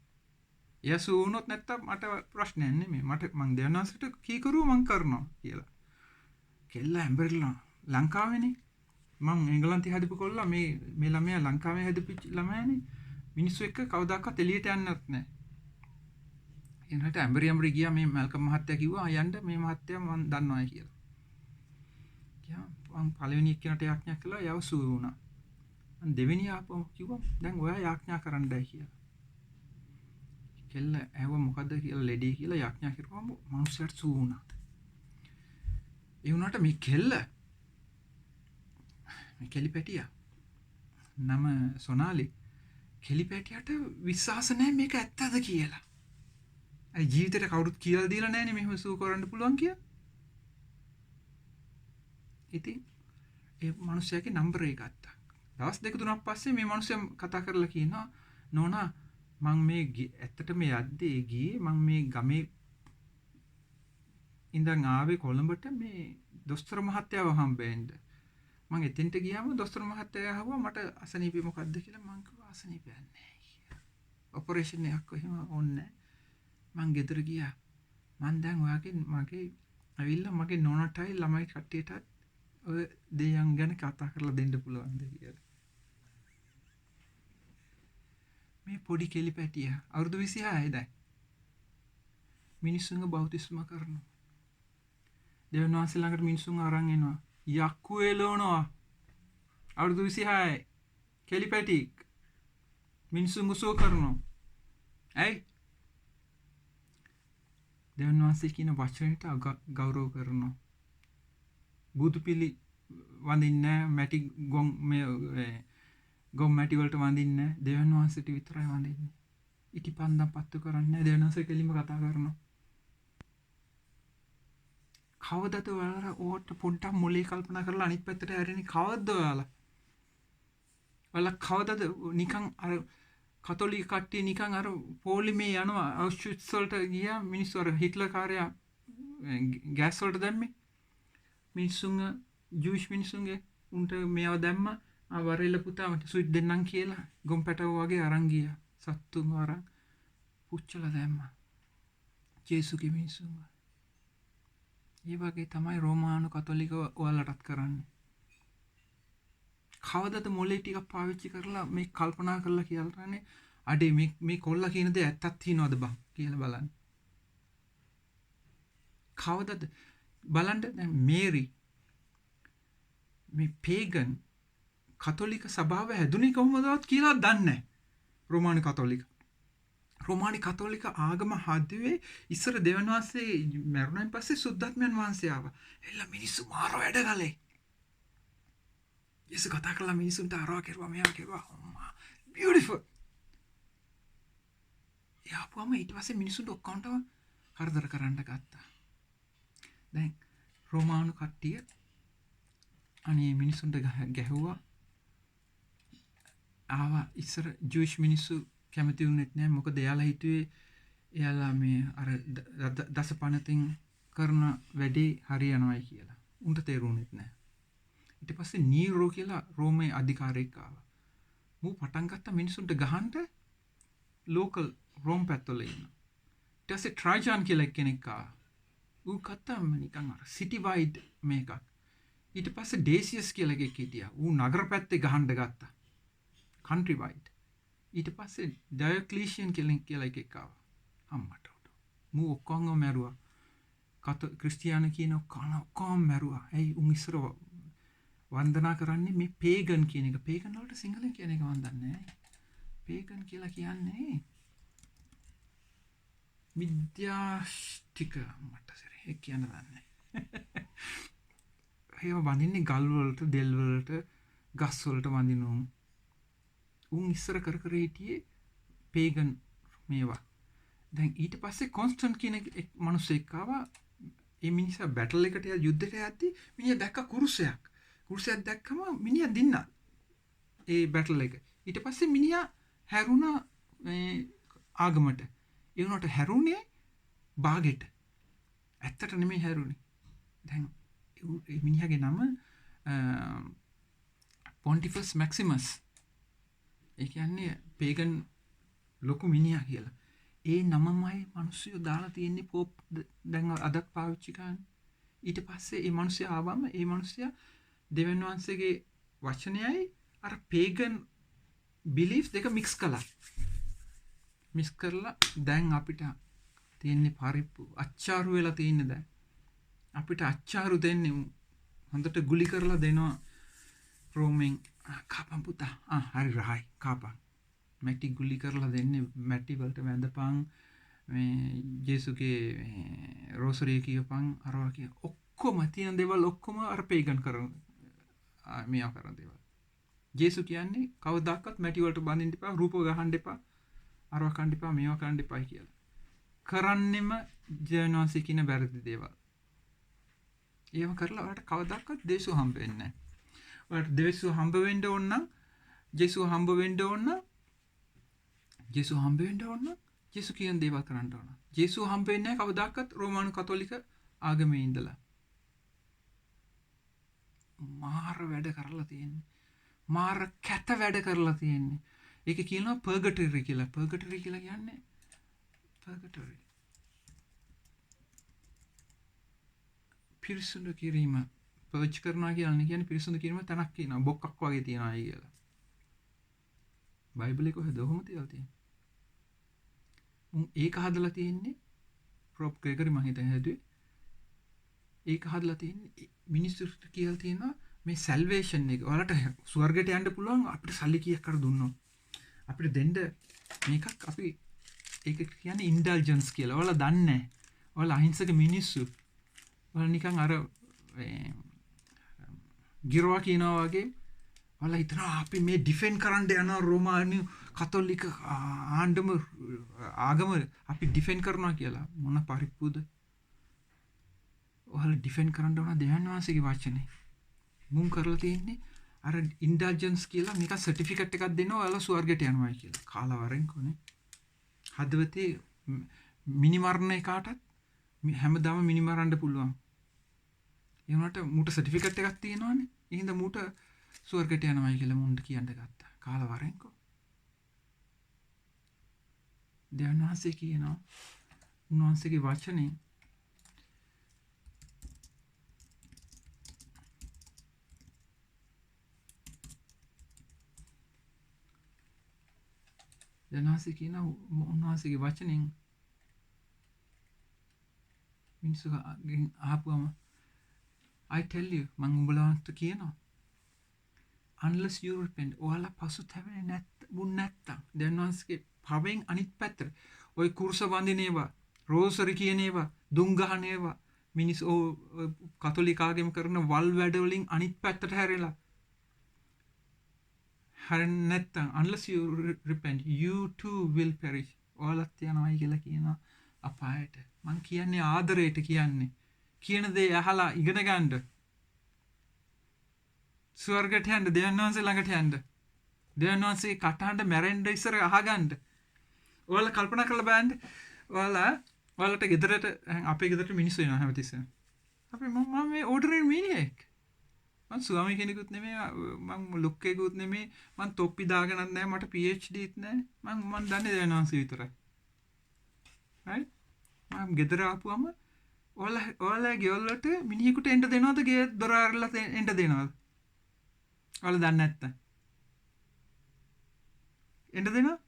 එයා සුව වුණොත් නැත්තම් මට ප්‍රශ්නයක් නෙමෙයි. මං දෙවියන් වහන්සේට කීකරුව මං කරනවා කියලා. කෙල්ල ඇම්බරිලා ලංකාවේනේ. මං එංගලන්තේ හදපු කොල්ලා මේ ළමයා ලංකාවේ හදපු ළමයානේ. මිනිස්සු එක්ක කවදාකවත් එළියට යන්නත් නැහැ. එනකට ඇම්බරි ගියා මේ මල්කම් මහත්තයා කිව්වා යන්න මේ මහත්තයා මම දන්නවායි කියලා. ගියා මම පළවෙනි එක්කෙනාට යාඥා කළා යව සුව වුණා. මම දෙවෙනි ආපහු කිව්වා දැන් ඔයා යාඥා කරන්නයි කියලා. කෙල්ල ඇහුවා මොකද්ද කියලා ලෙඩේ කියලා යාඥා කරුවම මනුස්සයාට සුව වුණා. ඒ වුණාට මේ කෙලි පැටියා නම සොනාලි කෙලි පැටියට විශ්වාස නැහැ මේක ඇත්තද කියලා. අයි ජීවිතේට කවුරුත් කියලා දීලා නැහැනේ මෙහෙම සුව කරන්න පුළුවන් කියලා. ඉතින් ඒ මිනිහයාගේ නම්බර් එක ගත්තා. දවස් දෙක තුනක් පස්සේ මේ මිනිහයා කතා කරලා කියනවා නෝනා මම මේ ඇත්තටම යද්දී ගියේ මම මේ ගමේ ඉඳන් ආවේ කොළඹට මේ දොස්තර මහත්තයාව හම්බෙන්න. මම එතෙන්ට ගියාම දොස්තර මහත්තයා අහුවා මට අසනීපේ මොකද්ද කියලා මං කිව්වා අසනීපයක් නැහැ කියලා. ඔපරේෂන් එකක් කොහෙම ඕනේ නැහැ. මං ගෙදර ගියා. මං දැන් මගේ ඇවිල්ලා මගේ නෝනාටයි ළමයි කට්ටියටත් ඔය දෙයයන් ගැන කතා කරලා දෙන්න පුළුවන්ද කියලා. මේ පොඩි කෙලි පැටියා අවුරුදු 26යි දැන්. මිනිස්සුන්ව බෞතිස්ම කරනවා. දෙවියන් වහන්සේ ළඟට මිනිස්සුන් අරන් එනවා. යක්කු එලවනවා. අවුරුදු 26යි. කෙලි පැටියෙක්. මිනිස්සුන් උසව කරනවා. ඇයි? දෙවියන් වහන්සේ කියන වචනයට ගෞරව කරනවා. බුදු පිළි වඳින්නේ මැටි ගොම් මැටි වලට වඳින්නේ දෙවියන් වහන්සේට විතරයි වඳින්නේ. ඉටිපන්දම් පත්තු කරන්නේ දෙවියන් වහන්සේ කෙලින්ම කතා කරනවා. කවදද ඔයාලා ඕට පොඩ්ඩක් මොලේ කල්පනා කරලා අනිත් පැත්තට හැරෙන්නේ කවද්ද ඔයාලා? ඔයාලා කවදද නිකන් අර කතෝලික කට්ටිය නිකන් අර පොලිමේ යනවා අවුෂ්විට්ස් වලට ගියා මිනිස්සු අර හිට්ලර් කාර්යයා ගෑස් වලට දැම්මේ මිනිස්සුන්ව ජූයිෂ් මිනිස්සුන්ගේ උන්ට මේව දැම්ම වරෙල්ල පුතා මට ස්විට් දෙන්නම් කියලා ගොම් පැටව වගේ අරන් ගියා සත්තුන්ව අරන් පුච්චලා දැම්මා ජේසුගේ මිනිස්සුන්ව. ඒ වගේ තමයි රෝමානු කතෝලික ඔයාලටත් කරන්නේ. කවදද මොලේ ටිකක් පාවිච්චි කරලා මේ කල්පනා කරලා කියලානේ අඩේ මේ කොල්ලා කියන දේ ඇත්තක් තියනවද බං කියලා බලන්න. කවදද බලන්න දැන් මේරි මේ පේගන් කතෝලික සභාව හැදුනේ කොහොමදවත් කියලා දන්නේ නැහැ. රෝමානු කතෝලික ආගම හදුවේ ඉස්සර දෙවියන් වහන්සේ මරුණයින් පස්සේ සුද්ධාත්මයන් වහන්සේ ආවා. එල්ල මිනිස්සු මාර වැඩ කළේ. යේසුස් කතා කළා මිනිසුන්ට අරවා කෙරුවා මෙයා කෙරුවා අම්මා බියුටිෆුල්. යාපුවම ඊට පස්සේ මිනිසුන්ට ඔක්කොන්ටම කරදර කරන්න ගත්තා. දැන් රෝමානු කට්ටිය අනේ මිනිසුන්ට ගැහුවා. ආවා ඉස්සර ජූයිෂ් මිනිස්සු කැමති වුණෙත් නැහැ. මොකද එයාලා හිතුවේ එයාලා මේ අර දසපනතින් කරන වැඩේ හරියනවායි කියලා. උන්ට තේරුණෙත් නැහැ. ඊට පස්සේ නීරෝ කියලා රෝමේ අධිකාරියෙක් ආවා. මූ පටන් ගත්ත මිනිසුන්ට ගහන්න ලෝකල් රෝම් පැත්තවල ඉන්න. ඊට පස්සේ ට්‍රයිජන් කියලා කෙනෙක් ආවා. ඌ කත්තම නිකන් අර සිටි වයිඩ් මේකක්. ඊට පස්සේ ඩේසියස් කියලා එකෙක් හිටියා. ඌ නගර පැත්තේ ගහන්න ගත්තා. country wide. ඊට පස්සේ ඩයොක්ලීෂියන් කියලා එකෙක් ආවා. අම්මට උඩ. මූ ඔක්කොම මැරුවා. ක්‍රිස්තියානි කියන ඔක්කොම මැරුවා. ඇයි උන් ඉස්සර වන්දනා කරන්නේ මේ පේගන් කියන එක. පේගන් වලට සිංහලෙන් කියන එක මන් දන්නේ නැහැ. පේගන් කියලා කියන්නේ මිත්‍යාෂ්ටික මට සරේ කියන්න දන්නේ. ඒව වඳින්නේ ගල් වලට, දෙල් වලට, ගස් වලට වඳිනවා. උන් ඉස්සර කර හිටියේ පේගන් මේවා. දැන් ඊට පස්සේ කොන්ස්ටන්ට් කියන මිනිහෙක් ආවා. ඒ මිනිහා බැටල් එකට යුද්ධයට යද්දි මිනිහා දැක්ක කුරුසයක්. කුරුසයක් දැක්කම මිනිහා දින්නා. ඒ බැටල් එක. ඊට පස්සේ මිනිහා හැරුණා ආගමට. ඒ උනට හැරුණේ බාගෙට. ඇත්තට නෙමෙයි හැරුණේ. දැන් ඒ මිනිහාගේ නම පොන්ටිෆස් මැක්සිමස්. ඒ කියන්නේ පේගන් ලොකු මිනිහා කියලා. ඒ නමමයි මිනිස්සු දාලා තියෙන්නේ පොප් දැන් අදත් පාවිච්චි කරන්නේ. ඊට පස්සේ මේ මිනිස්සයා ආවම මේ මිනිස්සයා දෙවියන් වහන්සේගේ වචනයයි අර පේගන් බිලීෆ් දෙක මික්ස් කළා. මික්ස් කරලා දැන් අපිට තියෙන්නේ පරිප්පු අච්චාරු වෙලා තියෙන්නේ දැන්. අපිට අච්චාරු දෙන්නේ හොඳට ගුලි කරලා දෙනවා රෝමෙන් කාපන් පුතා හරි රහයි කාපන් මැටි ගුලි කරලා දෙන්නේ මැටි වලට වැඳපන් මේ ජේසුගේ රෝසරිය කියපන් අරවා කිය ඔක්කොම තියෙන දේවල් ඔක්කොම අර පේගන් කරන මේවා කරන දේවල් ජේසු කියන්නේ කවදාකවත් මැටි වලට බඳින්න එපා රූප ගහන්න එපා අරවා කන්න එපා මේවා කන්න එපා කියලා කරන්නෙම ජේනවාසි කියන වැරදි දේවල් ඒව කරලා ඔයාලට කවදාකවත් දේශු හම්බ වෙන්නේ නැහැ. ඔයාලට දේශු හම්බ වෙන්න ඕන නම් ජේසු හම්බ වෙන්න ඕන නම් ජේසු හම්බ වෙන්න ඕන නම් ජේසු කියන දේවල් කරන්න ඕන. ජේසු හම්බ වෙන්නේ නැහැ කවදාකවත් රෝමානු කතෝලික ආගමේ ඉඳලා. මාර වැඩ කරලා තියෙන්නේ. මාර කැත වැඩ කරලා තියෙන්නේ. ඒක කියනවා පර්ගටරි කියලා. පර්ගටරි කියලා කියන්නේ පර්ගටරි. පිරිසුදු කිරීම පර්ච් කරනවා කියන්නේ පිරිසුදු කිරීම තැනක් කියනවා බොක්කක් වගේ තියනවා අය කියලා. බයිබලේ කොහෙද ඔහොම තියලා තියෙන්නේ? උන් ඒක හදලා තියෙන්නේ ප්‍රොප් ග්‍රෙගරි මම හිතන්නේ හැදුවේ. ඒක හදලා තියෙන්නේ මිනිස්සුන්ට කියලා තියෙනවා මේ සල්වේෂන් එක. ඔයාලට ස්වර්ගයට යන්න පුළුවන් අපිට සල්ලි කීයක් කර දුන්නොත්. අපිට දෙන්න මේකක් අපි ඒක කියන්නේ ඉන්ඩල්ජන්ස් කියලා. ඔයාලා දන්නේ නැහැ. ඔයාලා අහිංසක මිනිස්සු. ඔයාලා නිකන් අර ගිරවා කියනවා වගේ ඔයාලා හිතනවා අපි මේ ඩිෆෙන්ඩ් කරන්න යනවා රෝමානු කතෝලික ආගම අපි ඩිෆෙන්ඩ් කරනවා කියලා. මොන පරිප්පුද? ඔයාලා ඩිෆෙන්ඩ් කරන්න ඕන දෙවියන් වහන්සේගේ වචනේ. මුන් කරලා තියෙන්නේ අර ඉන්ඩල්ජන්ස් කියලා මේක සර්ටිෆිකට් එකක් දෙනවා ඔයාලා ස්වර්ගයට යනවායි කියලා. කාලා වරෙන් කොනේ. හදවතේ මිනිමරණ කාටත් හැමදාම මිනිමරන්න පුළුවන්. ඒ වුණාට මූට සර්ටිෆිකට් එකක් තියෙනවානේ. ඒ හින්දා මූට ස්වර්ගයට යනවායි කියලා මුන්ට කියන්න ගත්තා. කාලා වරෙන්කෝ. දෙවියන් වහන්සේ කියනවා උන්වහන්සේගේ වචනේ දෙවියන් කියන උන්වහන්සේගේ වචනෙන් මිනිස්සු ආපුවම I tell you මම උඹලන්ට කියනවා unless you repent ඔයාලා පසුතැවෙන්නේ නැත්තම් දෙවියන් වහන්සේගේ පවෙන් අනිත් පැත්තට ওই කුරුස වඳින ඒවා රෝසරි කියන ඒවා දුම් ගහන ඒවා මිනිස්සු කතෝලික ආගම කරන වල් වැඩ වලින් අනිත් පැත්තට හැරෙලා නැත්තම් unless you repent you too will perish ඔයාලත් යනවායි කියලා කියනවා අපායට. මං කියන්නේ ආදරයට කියන්නේ කියන දේ අහලා ඉගෙන ගන්න. ස්වර්ගයට යන්න දෙවියන් වහන්සේ ළඟට යන්න. දෙවියන් වහන්සේ කටහඬ මැරෙන්න ඉස්සර අහගන්න. ඔයාලා කල්පනා කරලා බලන්න. ඔයාලට ගෙදරට අපේ ගෙදරට මිනිස්සු එනවා හැමතිස්සෙම. අපි මම මේ ඕඩරේ මිනිහෙක්. මං ස්වාමී කෙනෙකුත් නෙමෙයි මං ලොක්කෙකුත් නෙමෙයි මං තොප්පි දාගෙනත් නැහැ මට PhDත් නැහැ මං දන්නේ දෙවියන් වහන්සේ විතරයි. right මම ගෙදර ආපුවම ඔයාලා ගෙවල්ලට මිනිහෙකුට එන්න දෙනවද ගේ දොර අරලා එන්න දෙනවද? ඔයාලා දන්නේ නැත්තම්. එන්න දෙනවද?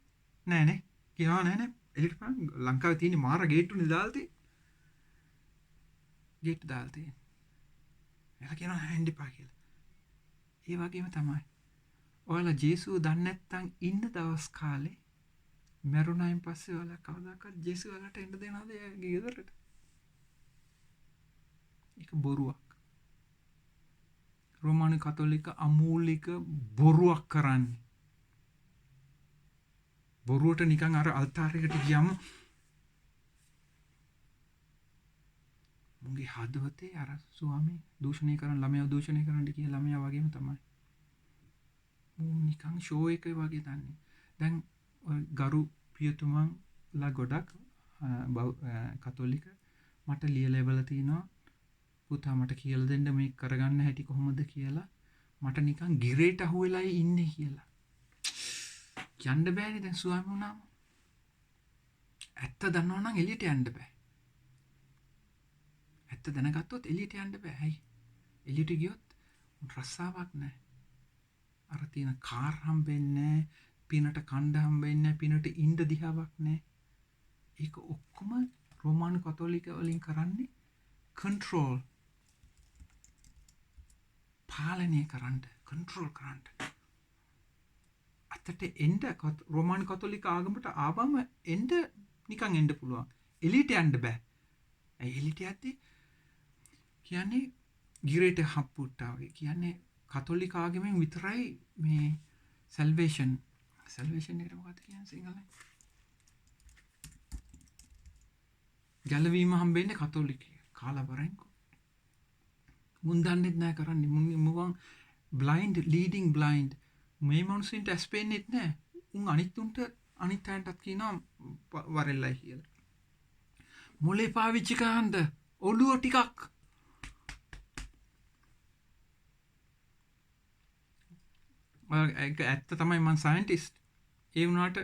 නෑනේ. කියනවා නෑනේ. එළියට පාන ලංකාවේ තියෙන මාර ගේට්ටුනේ දාලා තියෙන්නේ. ගේට්ටු දාලා තියෙන්නේ. එයාලා කියනවා එන්න එපා කියලා. ඒ වගේම තමයි. ඔයාලා ජේසුව දන්නේ නැත්තම් ඉන්න දවස් කාලේ මැරුණායින් පස්සේ ඔයාලා කවදාකවත් ජේසුව ඔයාලට එන්න දෙනවද එයාගේ ගෙදරට? ඒක බොරුවක්. රෝමානු කතෝලික අමූලික බොරුවක් කරන්නේ. බොරුවට නිකන් අර අල්තාරයකට ගියම මුගේ හදවතේ අර ස්වාමී දූෂණය කරන ළමයා දූෂණය කරන්න කියන ළමයා වගේම තමයි. මූ නිකන් ෂෝ එක වගේ දන්නේ. දැන් ගරු පියතුමන්ලා ගොඩක් කතෝලික මට ලියලා එවලා තිනවා පුතා මට කියලා දෙන්න මේක කරගන්න හැටි කොහොමද කියලා. මට නිකන් ගිරේට අහුවෙලායි ඉන්නේ කියලා. යන්න බෑනේ දැන් ස්වාමී වුණාම. ඇත්ත දන්නවනම් එළියට යන්න බෑ. ඇත්ත දැනගත්තොත් එළියට යන්න බෑ. ඇයි? එළියට ගියොත් රස්සාවක් නැහැ. අර තියෙන කාර් හම්බෙන්නේ නැහැ. පිනට කණ්ඩ හම්බෙන්නේ නැහැ. පිනට ඉන්න දිහාවක් නැහැ. ඒක ඔක්කොම රෝමානු කතෝලික වලින් කරන්නේ control. පාලනය කරන්න, control කරන්න. අතට එන්න රෝමානු කතෝලික ආගමට ආවම එන්න නිකන් එන්න පුළුවන්. එළියට යන්න බෑ. ඇයි එළියට යද්දි කියන්නේ ගිරේට හප්පුට්ටා වගේ. කියන්නේ කතෝලික ආගමෙන් විතරයි මේ salvation එකට මොකක්ද කියන්නේ සිංහලෙන්? ගැලවීම හම්බෙන්නේ කතෝලිකයෝ. කාලා බරෙන්කෝ. මුන් දන්නෙත් නෑ කරන්නේ. මුන් blind leading blind. මේ මිනිස්සුන්ට ඇස් පේන්නෙත් නෑ. උන් අනිත්තුන්ට අනිත් අයටත් කියනවා වරෙල්ලයි කියලා. මොලේ පාවිච්චි කරන්න ඔළුව ටිකක්. ඇත්ත තමයි මං සයින්ටිස්ට්. ඒ වුණාට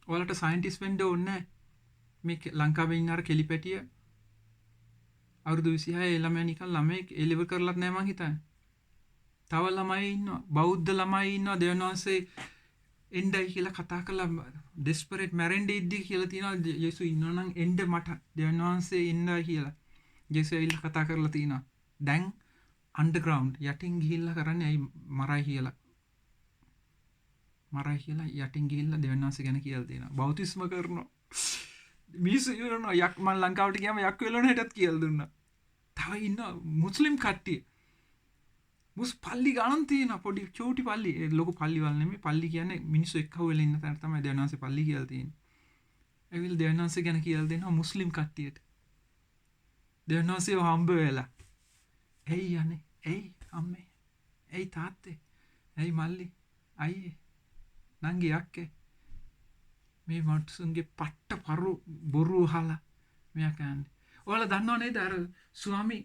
ඔයාලට සයින්ටිස්ට් වෙන්න ඕනේ නෑ. මේ ලංකාවේ ඉන්න අර කෙලිපැටිය අවුරුදු 26 ළමයා නිකන් ළමයෙක් එලිවර් කරලත් නෑ මං හිතන්නේ. තව ළමයි ඉන්නවා. බෞද්ධ ළමයි ඉන්නවා. දෙවනවාසේ එන්ඩයි කියලා කතා කළා ඩෙස්පරේට් මැරෙන්න ඉද්දි කියලා තියෙනවා. යේසු ඉන්නවනම් එන්න මට දෙවනවාසේ ඉන්නයි කියලා. යේසු ඇවිල්ලා කතා කරලා තියෙනවා. දැන් අන්ඩර්ග්‍රවුන්ඩ් යටින් ගිහිල්ලා කරන්නේ ඇයි මරයි කියලා යටින් ගිහිල්ලා දෙවනවාසේ ගැන කියලා තියෙනවා. බෞතිස්ම කරනවා. මිනිස්සු ඉන්නවා යක් මං ලංකාවට ගියාම යක් වෙලොන හැටත් කියලා දුන්නා. තව ඉන්නවා මුස්ලිම් කට්ටිය. පල්ලි ගණන් තියෙන පොඩි චෝටි පල්ලි ලොකු පල්ලිවල් නෙමෙයි. පල්ලි කියන්නේ මිනිස්සු එක්කව වෙලා ඉන්න තැන තමයි දෙවනවාසේ පල්ලි කියලා තියෙන්නේ. ඇවිල්ලා දෙවනවාසේ ගැන කියලා දෙනවා මුස්ලිම් කට්ටියට. දෙවනවාසේ හම්බ වෙලා. ඇයි යන්නේ? ඇයි අම්මේ? ඇයි තාත්තේ? ඇයි මල්ලි? අයියේ? නංගි අක්කේ? මේ මට්සුන්ගේ පට්ට පරු බොරු අහලා මෙයා කියන්නේ. ඔයාලා දන්නව නේද අර ස්වාමී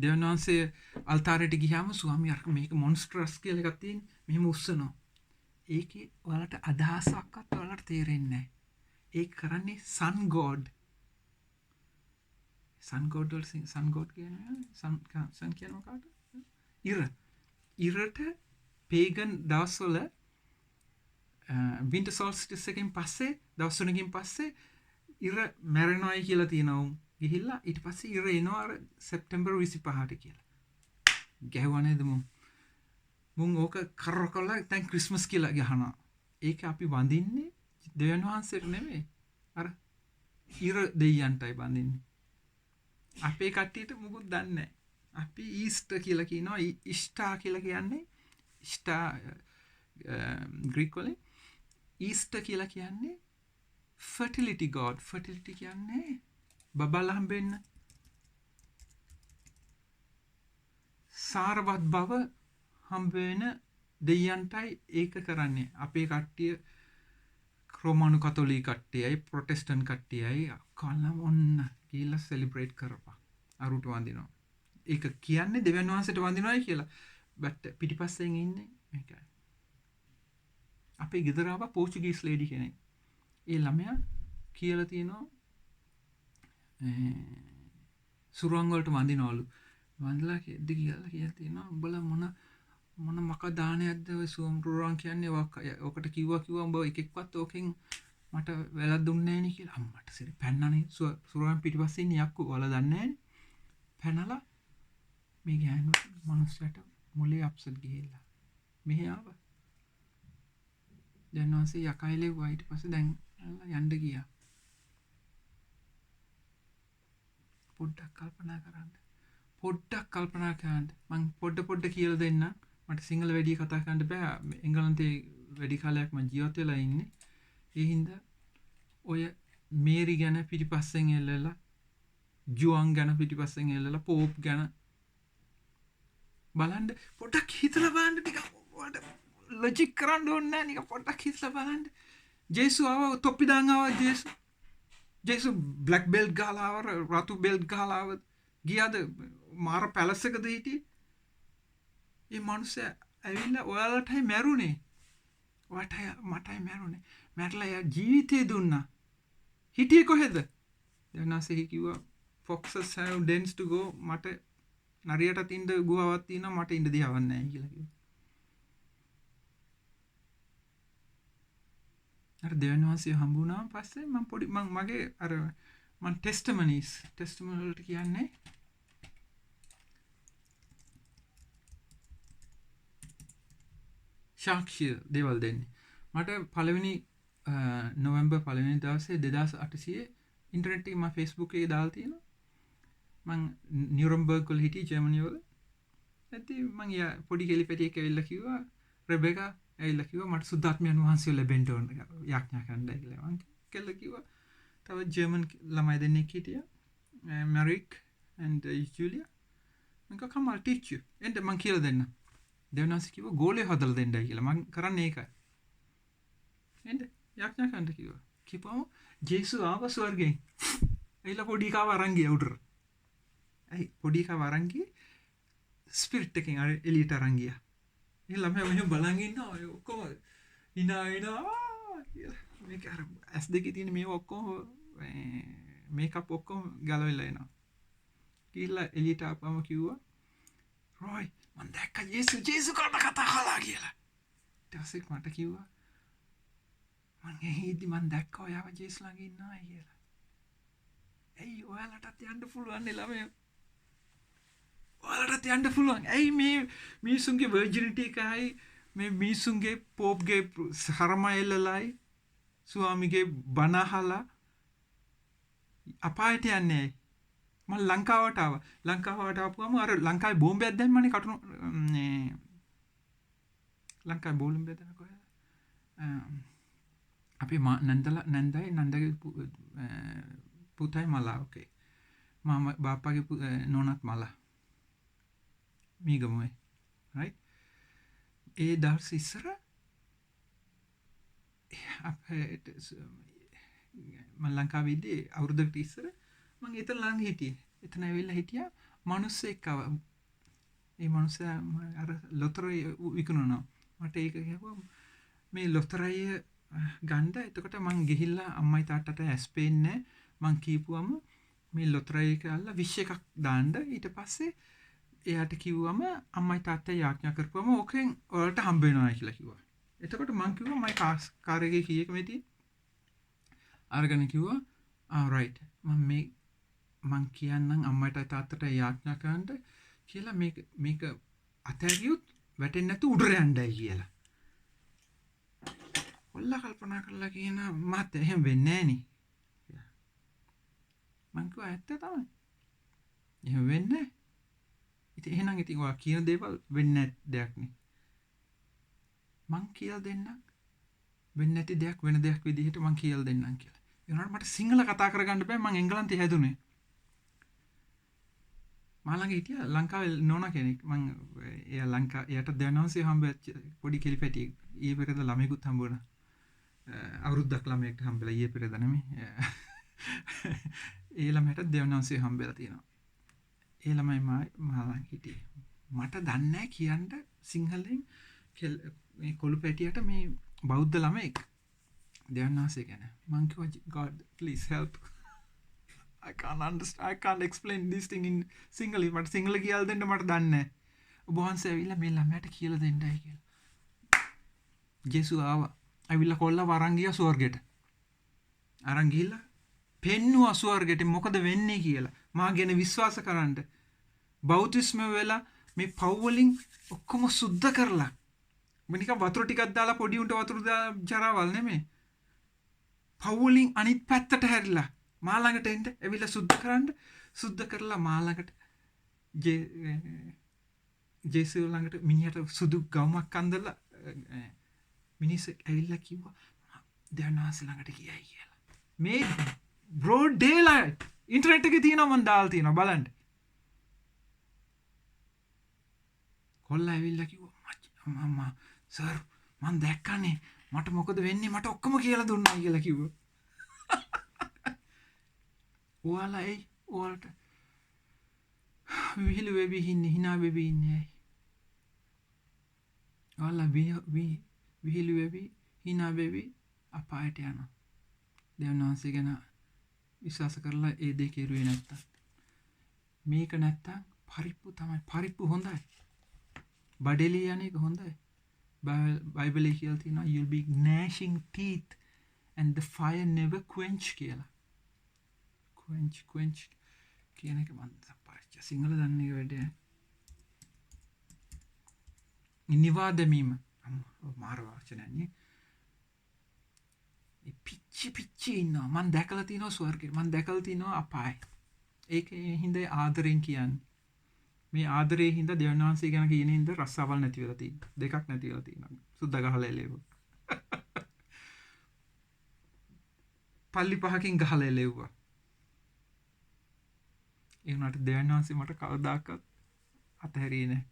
දෙවනවාසේ අල්තාරයට ගියාම ස්වාමී අර මේක මොන්ස්ටරස් කියලා එකක් තියෙන. මෙහෙම උස්සනවා. ඒකේ ඔයාලට අදහසක්වත් ඔයාලට තේරෙන්නේ නැහැ. ඒක කරන්නේ sun god. sun god කියන්නේ sun කියන මොකක්ද? ඉරට pagan දවස්වල වින්ටර් සෝල්ස්ටිස් එකෙන් පස්සේ දවස් 3කින් පස්සේ ඉර මැරෙනවායි කියලා තියෙනවා උන්. ගිහිල්ලා ඊට පස්සේ ඉර එනවා අර සෙප්තැම්බර් 25ට කියලා. ගැහුවා නේද මුන් ඕක කරකලා දැන් ක්‍රිස්මස් කියලා ගහනවා. ඒක අපි වඳින්නේ දෙවියන් වහන්සේට නෙමෙයි. අර ඉර දෙයියන්ටයි වඳින්නේ. අපේ කට්ටියට මුකුත් දන්නේ නැහැ. අපි ඊස්ටර් කියලා කියනවා. ඉස්ටා කියලා කියන්නේ ඉස්ටා ග්‍රීක වලින් ඊස්ටර් කියලා කියන්නේ fertility god. fertility කියන්නේ බබලා හම්බෙන්න. සාරවත් බව හම්බ වෙන දෙයයන්ටයි ඒක කරන්නේ. අපේ කට්ටිය රෝමානු කතෝලික කට්ටියයි ප්‍රොටෙස්ටන්ට් කට්ටියයි කල්ලාම ඔන්න කියලා සෙලිබ්‍රේට් කරපන්. අරුට වඳිනවා. ඒක කියන්නේ දෙවියන් වහන්සේට වඳිනවායි කියලා. බට් පිටිපස්සෙන් ඉන්නේ මේකයි. අපේ ගෙදර ආව පෝර්චුගීස් ලේඩි කෙනෙක්. ඒ ළමයා කියලා තියෙනවා සුරුවන් වලට වඳිනවලු. වඳලා කෙද්දි කියලා තියෙනවා උඹලා මොන මක දානයක්ද ඔය සුරුවන් කියන්නේ ඔකට කිව්වා උඹ එකෙක්වත් ඕකෙන් මට වැලක් දුන්නේ නැහැ නේ කියලා. අම්මට සිරි පැන්නනේ සුරුවන් පිටිපස්සේ ඉන්න යක්කු වල දන්නේ නැහැ. පැනලා මේ ගෑනු මනුස්සයට මොලේ අප්සෙට් ගිහිල්ලා මෙහෙ ආවා. දැන් වාසේ යකයිලේ වයිට පස්සේ දැන් යන්න ගියා. පොඩ්ඩක් කල්පනා කරන්න. මං පොඩ්ඩ කියලා දෙන්න. මට සිංහල වැඩි කතා කරන්න බෑ. එංගලන්තේ වැඩි කාලයක් මං ජීවත් වෙලා ඉන්නේ. ඒ හින්දා ඔය මේරි ගැන පිටිපස්සෙන් එල්ලලා, ජුවන් ගැන පිටිපස්සෙන් එල්ලලා, පෝප් ගැන බලන්න පොඩ්ඩක් හිතලා බලන්න ටිකක් ලොජික් කරන්න ඕනේ නැහැ නිකන් පොඩ්ඩක් හිතලා බලන්න. ජේසු ආව තොප්පි දාන් ආව ජේසු බ්ලැක් බෙල්ට් ගහලා ආව රතු බෙල්ට් ගහලා ආව ගියාද මාර පැලස් එකද හිටියේ. මේ මිනිස්සයා ඇවිල්ලා ඔයාලටයි මැරුණේ. මටයි මැරුණේ. මැරලා යා ජීවිතේ දුන්නා. හිටියේ කොහෙද? දැන් ආසේ කිව්වා foxes have dens to go. මට නරියටත් ඉන්න ගුවාවක් තියෙනවා මට ඉන්න දිහාවක් නැහැ කියලා කිව්වා. අර දෙවියන් වහන්සේ හම්බුණාම පස්සේ මගේ අර මම ටෙස්ටිමොනි වලට කියන්නේ සාක්ෂි දේවල් දෙන්නේ. මට පළවෙනි නොවැම්බර් පළවෙනි දවසේ 2800 ඉන්ටර්නෙට් එකේ මම Facebook එකේ දාලා තියෙනවා. මං නියුරම්බර්ග් වල හිටියේ ජර්මනි වල. ඉතින් මං පොඩි කෙලිපැටියෙක් ඇවිල්ලා කිව්වා රෙබෙකා ඇවිල්ලා කිව්වා මට සුද්ධාත්මයන් වහන්සේ ලැබෙන්න ඕන යාඥා කරන්නයි කියලා. මං කෙල්ල කිව්වා තව ජර්මන් ළමයි දෙන්නෙක් හිටියා. මැරික් and ජුලියා. මං කිව්වා come I'll teach you. එන්න මං කියලා දෙන්න. දෙවනස් කිව්වා ගෝලේ හදලා දෙන්නයි කියලා. මං කරන්නේ ඒකයි. එන්න යාඥා කරන්න කිව්වා. කිව්වම ජේසු ආව ස්වර්ගයෙන්. ඇවිල්ලා පොඩි කාව අරන් ගියා උඩට. පොඩි එකා අරන් ගියේ ස්පිරිට් එකෙන් අර එළියට අරන් ගියා. ඒ ළමයා මෙහෙම බලන් ඉන්නවා ඔක්කොම hina මේක අර S2 තියෙන මේ ඔක්කොම මේකප් ඔක්කොම ගලවෙලා එනවා. කියලා එළියට ආපම කිව්වා රොයි මම දැක්කා ජේසු කරන කතා කළා කියලා. ඊට පස්සේ මට කිව්වා මං දැක්කා ඔයාව ජේසු ළඟ ඉන්නවා කියලා. ඇයි ඔයාලටත් යන්න පුළුවන් නේ ළමයා. ඔයාලටත් යන්න පුළුවන්. ඇයි මේ මිනිසුන්ගේ වර්ජිනිටි එකයි මේ මිනිසුන්ගේ පොප්ගේ හරමයිලලයි ස්වාමිගේ බණ අහලා අපායට යන්නේ. මම ලංකාවට ආවා. ලංකාවට ආපුවම අර ලංකාවේ බෝම්බයක් දැම්මනේ කටුන ලංකාවේ බෝම්බයක් දැම්ම කොහෙද? අපි නන්දගේ පුතයි මලා ඕකේ. මම බාප්පාගේ නෝනත් මලා. මීගමුවේ. right? ඒ දවස් ඉස්සර මම ලංකාවේ ඉදී අවුරුද්දකට ඉස්සර මම එතන ළඟ හිටියේ. එතන ඇවිල්ලා හිටියා මිනිස්සෙක් ආවා. ඒ මිනිස්සයා අර ලොතරැයි විකුණනවා. මට ඒක කිව්වා මේ ලොතරැයි ගන්න. එතකොට මං ගිහිල්ලා අම්මයි තාත්තට ඇස් පේන්නේ මං කීපුවම මේ ලොතරැයි එක අල්ල 20 එකක් දාන්න. ඊට පස්සේ එයාට කිව්වම අම්මයි තාත්තයි යාඥා කරපුවම ඕකෙන් ඔයාලට හම්බ වෙනවා කියලා කිව්වා. එතකොට මං කිව්වා මයි කාර් එකේ කී එක මේ තියෙන්නේ? අරගෙන කිව්වා right මං කියන්නම් අම්මට තාත්තට යාඥා කරන්න කියලා මේක අතහැරියොත් වැටෙන්නේ නැතු උඩට යන්නයි කියලා. ඔල්ලා කල්පනා කරලා කියන මත් එහෙම වෙන්නේ නෑනේ. මං කිව්වා ඇත්ත තමයි. එහෙම වෙන්නේ නෑ. එහෙනම් ඉතින් ඔයා කියන දේවල් වෙන්නේ නැති දෙයක් නේ. මං කියලා දෙන්නම්. වෙන්නේ නැති දෙයක් වෙන දෙයක් විදිහට මං කියලා දෙන්නම් කියලා. ඒ වුණාට මට සිංහල කතා කරගන්න බෑ මං එංගලන්තේ හැදුනේ. මාළඟ හිටියා ලංකාවේ නෝනා කෙනෙක්. මං එයාට දැනවන්සේ හම්බෙච්ච පොඩි කෙලිපැටියෙක්. ඊයේ පෙරේද ළමයෙකුත් හම්බුණා. අවුරුද්දක් ළමයෙක්ට හම්බෙලා ඊයේ පෙරේද නෙමෙයි. ඒ ළමයට දෙවනන්සේ හම්බෙලා තියෙනවා. ඒ ළමයි මාළඟ හිටියේ. මට දන්නේ නැහැ කියන්න සිංහලෙන් මේ කොළු පැටියට මේ බෞද්ධ ළමෙක් දෙවනන්සේ ගැන. මං කිව්වා God please help. I can't understand. I can't explain this thing in Sinhala. මට සිංහල කියලා දෙන්න මට දන්නේ නැහැ. ඔබ වහන්සේ ඇවිල්ලා මේ ළමයාට කියලා දෙන්නයි කියලා. ජේසුස් ආවා. ඇවිල්ලා කොල්ලව අරන් ගියා ස්වර්ගයට. අරන් ගිහිල්ලා පෙන්නුවා ස්වර්ගයට මොකද වෙන්නේ කියලා. මා ගැන විශ්වාස කරන්න. බෞතිස්ම වෙලා මේ පව් වලින් ඔක්කොම සුද්ධ කරලා. මනික වතුර ටිකක් දාලා පොඩි උන්ට වතුර දාලා ජරාවල් නෙමෙයි. පව් වලින් අනිත් පැත්තට හැරිලා මා ළඟට එන්න ඇවිල්ලා සුද්ධ කරන්න. සුද්ධ කරලා මා ළඟට ජේසුස් ළඟට මිනිහට සුදු ගවුමක් අඳලා මිනිස්සු ඇවිල්ලා කිව්වා දෙවනාස් ළඟට ගියයි කියලා. මේ බ්‍රෝඩ් ඩේලයිට් ඉන්ටර්නෙට් එකේ තියෙනවා මම දාලා තියෙනවා බලන්න. කොල්ලා ඇවිල්ලා කිව්වා මම සර් මම දැක්කනේ මට මොකද වෙන්නේ මට ඔක්කොම කියලා දුන්නා කියලා කිව්වා. ඔයාලා ඒ ඔයාලට විහිළු වෙවි ඉන්නේ hina වෙවි ඉන්නේ. ඔයාලා විහිළු වෙවි hina වෙවි අපායට යනවා. දෙවනාන්සේ ගැන විශ්වාස කරලා ඒ දේ කෙරුවේ නැත්තම් මේක නැත්තම් පරිප්පු තමයි. පරිප්පු හොඳයි. බඩේලි යන්නේ හොඳයි. බයිබලයේ කියලා තියෙනවා you'll be gnashing teeth and the fire never quench කියලා. quench කියන එක මම පරිච්ඡ සිංහල දන්නේ වැඩේ. නිවා දැමීම මාර වචනයනේ. ඒ පිච්චි ඉන්නවා. මම දැකලා තියෙනවා ස්වර්ගේ. මම දැකලා තියෙනවා අපාය. ඒකේ හින්දා ආදරෙන් කියන්නේ. මේ ආදරේ හින්දා දෙවියන් වහන්සේ ගැන කියන හින්දා රස්සාවල් නැති වෙලා තියෙනවා. දෙකක් නැති වෙලා තියෙනවා. සුද්ධ ගහලා එලෙව්වා. පල්ලි පහකින් ගහලා එලෙව්වා. ඒ උනාට දෙවියන් වහන්සේ මට කවදාකවත් අතහැරියේ නැහැ.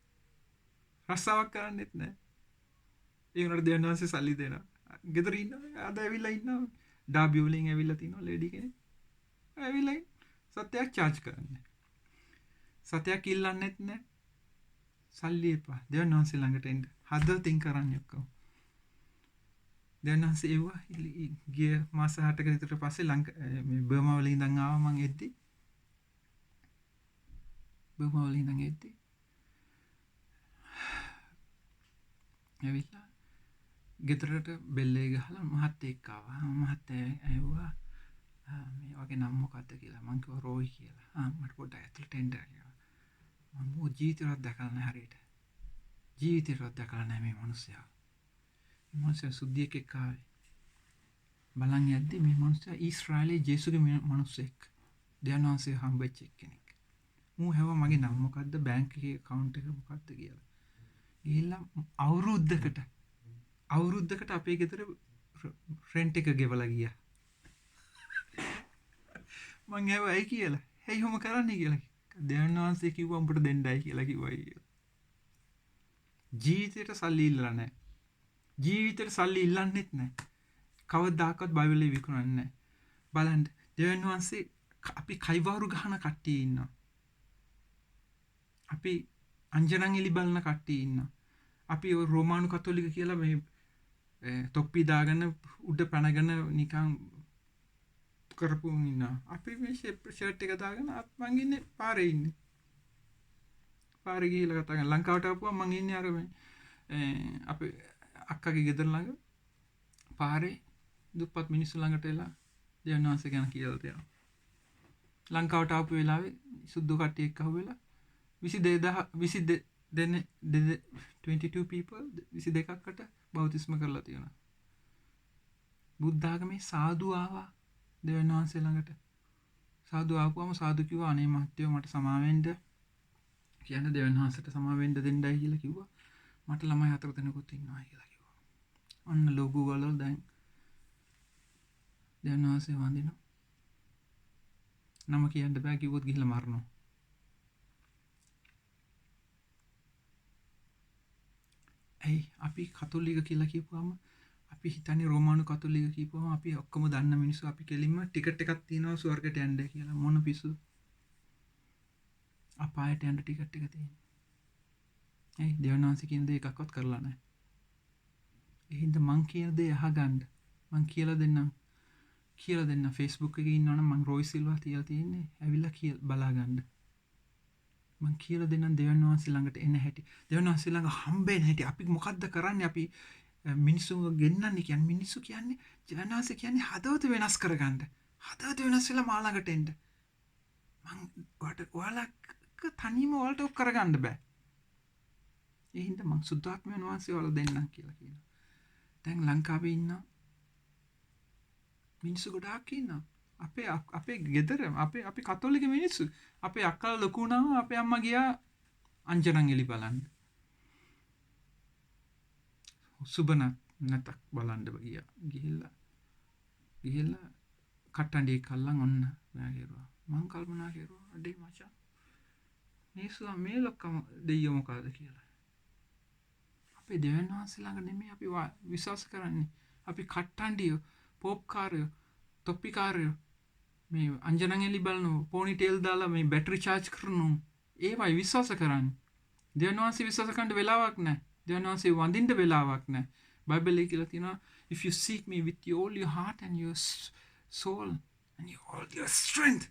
රස්සාවක් කරන්නෙත් නැහැ. ඒ උනාට දෙවියන් වහන්සේ සල්ලි දෙනවා. ගෙදර ඉන්නවා. අද ඇවිල්ලා ඉන්නවා. ඩාබි වලින් ඇවිල්ලා තිනවා ලේඩි කෙනෙක්. ඇවිල්ලා සත්‍යයක් charge කරන්නේ. සතයක් ඉල්ලන්නෙත් නෑ. සල්ලි එපා. දෙවියන් වහන්සේ ළඟට එන්න. හදවතින් කරන්නේ ඔක්කොම. දෙවියන් වහන්සේ එව්වා. ගිය මාස 8ක විතර පස්සේ මේ බර්මා වල ඉඳන් ආවා මං එද්දි. බර්මා වල ඉඳන් එද්දි. ඇවිල්ලා ගෙදරට බෙල්ලේ ගහලා මහත්තයෙක් ආවා. මහත්තයා ඇහුවා මේ වගේ නම මොකද්ද කියලා. මං කිව්වා රෝයි කියලා. මට පොඩ්ඩක් ඇතුළට එන්න කියලා. මම ජීවිතේවත් දැකලා නැහැ හරියට. ජීවිතේවත් දැකලා නැහැ මේ මිනිස්සයා. මේ මිනිස්සයා සුද්ධියෙක් එක්ක ආවේ. බලන් යද්දි මේ මිනිස්සයා ඊශ්‍රායලයේ ජේසුගේ මිනිස්සෙක්. දෙවියන්වහන්සේ හම්බෙච්ච කෙනෙක්. මූ හැව මගේ නම මොකද්ද බැංක් එකේ account එක මොකද්ද කියලා. ගිහිල්ලා අවුරුද්දකට අපේ ගෙදර රෙන්ට් එක ගෙවලා ගියා. මං හැව ඇයි කියලා. "ඇයි ඔහොම කරන්නේ" කියලා. දෙවියන් වහන්සේ කිව්වා උඹට දෙන්නයි කියලා කිව්වා කියලා. ජීවිතේට සල්ලි ඉල්ලලා නැහැ. ජීවිතේට සල්ලි ඉල්ලන්නෙත් නැහැ. කවදාකවත් බයිබලයේ විකුණන්නේ නැහැ. බලන්න දෙවියන් වහන්සේ අපි කයිවාරු ගහන කට්ටිය ඉන්නවා. අපි අංජනන් එලි බලන කට්ටිය ඉන්නවා. අපි රෝමානු කතෝලික කියලා මේ තොප්පි දාගෙන උඩ පැනගෙන නිකන් කරපු ඉන්නවා. අපි මේ ෂර්ට් එක දාගෙන මං ඉන්නේ පාරේ ඉන්නේ. පාරේ ගිහිල්ලා කතා කරන ලංකාවට ආපුවා මං ඉන්නේ අර මේ අපේ අක්කගේ ගෙදර ළඟ පාරේ දුප්පත් මිනිස්සු ළඟට එලා දෙවියන් වහන්සේ ගැන කියලා දෙනවා. ලංකාවට ආපු වෙලාවේ සුදු කට්ටිය එක්ක අහුවෙලා 22 people 22කට බෞතිස්ම කරලා තියෙනවා. බුද්ධ ආගමේ සාදු ආවා දෙවියන් වහන්සේ ළඟට. සාදු ආපුවම සාදු කිව්වා අනේ මහත්තයෝ මට සමා වෙන්න. කියන්නේ දෙවියන් වහන්සේට සමා වෙන්න දෙන්නයි කියලා කිව්වා. මට ළමයි 4 දෙනෙකුත් ඉන්නවා කියලා කිව්වා. අන්න ලොගු වල දැන් දෙවියන් වහන්සේ වඳිනවා. නම කියන්න බෑ කිව්වොත් ගිහිල්ලා මරනවා. ඇයි අපි කතෝලික කියලා කියපුවාම අපි හිතන්නේ රෝමානු කතෝලික කියපුවාම අපි ඔක්කොම දන්න මිනිස්සු අපි කෙලින්ම ටිකට් එකක් තියනවා ස්වර්ගයට යන්න කියලා. මොන පිස්සු. අපායට යන්න ටිකට් එක තියෙනවා. ඇයි දෙවියන් වහන්සේ කියන දේ එකක්වත් කරලා නැහැ. ඒ හින්දා මං කියන දේ අහගන්න. මං කියලා දෙන්නම්. කියලා දෙන්න Facebook එකේ ඉන්නවනම් මං රොයි සිල්වා තියලා තියෙන්නේ ඇවිල්ලා බලා ගන්න. මං කියලා දෙන්නම් දෙවියන් වහන්සේ ළඟට එන හැටි. දෙවියන් වහන්සේ ළඟ හම්බෙන්න හැටි. අපි මොකද්ද කරන්නේ? අපි මිනිස්සුන්ව ගෙන්නන්නේ කියන්නේ මිනිස්සු කියන්නේ දෙවියන් වහන්සේ කියන්නේ හදවත වෙනස් කරගන්න. හදවත වෙනස් වෙලා මා ළඟට එන්න. මං ඔයාලා තනියම ඔයාලට ඔක් කරගන්න බෑ. ඒ හින්දා මං සුද්ධාත්මයන් වහන්සේ ඔයාලා දෙන්නම් කියලා කියනවා. දැන් ලංකාවේ ඉන්න මිනිස්සු ගොඩාක් ඉන්නවා. අපේ ගෙදර අපි කතෝලික මිනිස්සු. අපේ අක්කලා ලොකු වුණාම අපේ අම්මා ගියා අංජනන් එලි බලන්න. සුබන නැතක් බලන්න ගියා. ගිහිල්ලා කට්ටන්ඩියේ කල්ලන් ඔන්න මම කියනවා. මං කල්පනා කරුවා අඩේ මචං. මේසුවා මේ ලොක්කම දෙයියෝ මොකද කියලා. අපේ දෙවියන් වහන්සේ ළඟ නෙමෙයි අපි විශ්වාස කරන්නේ. අපි කට්ටන්ඩියෝ, පොප්කාරයෝ, තොප්පිකාරයෝ මේ අංජනන් එලි බලනවා, පොනි ටේල් දාලා මේ බැටරි charge කරනවා. ඒවයි විශ්වාස කරන්නේ. දෙවියන් වහන්සේ විශ්වාස කරන්න වෙලාවක් නැහැ. දෙවියන් වහන්සේ වඳින්න වෙලාවක් නැහැ. බයිබලයේ කියලා තියෙනවා if you seek me with all your heart and your soul and all your strength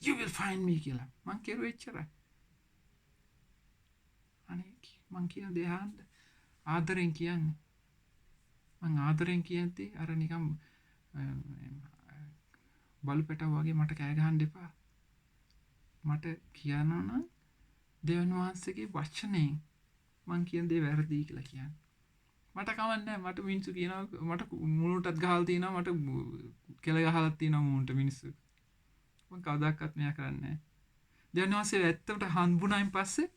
you will find me කියලා. මං කියුවේ එච්චරයි. අනේ මං කියන දේ අහන්න ආදරෙන් කියන්නේ. මං ආදරෙන් කියද්දි අර නිකම් බලු පැටව වගේ මට කෑ ගහන්න එපා. මට කියනවා නම් දෙවියන් වහන්සේගේ වචනේ මං කියන දේ වැරදි කියලා කියන්නේ. මට කවන්නේ මට මිනිස්සු කියනවා මට මුණටත් ගහලා තියෙනවා මට කෙල ගහලා තියෙනවා මුණට මිනිස්සු. මං කවදාකවත් මෙයා කරන්නේ නැහැ. දෙවියන් වහන්සේ ඇත්තට හම්බුනායින් පස්සේ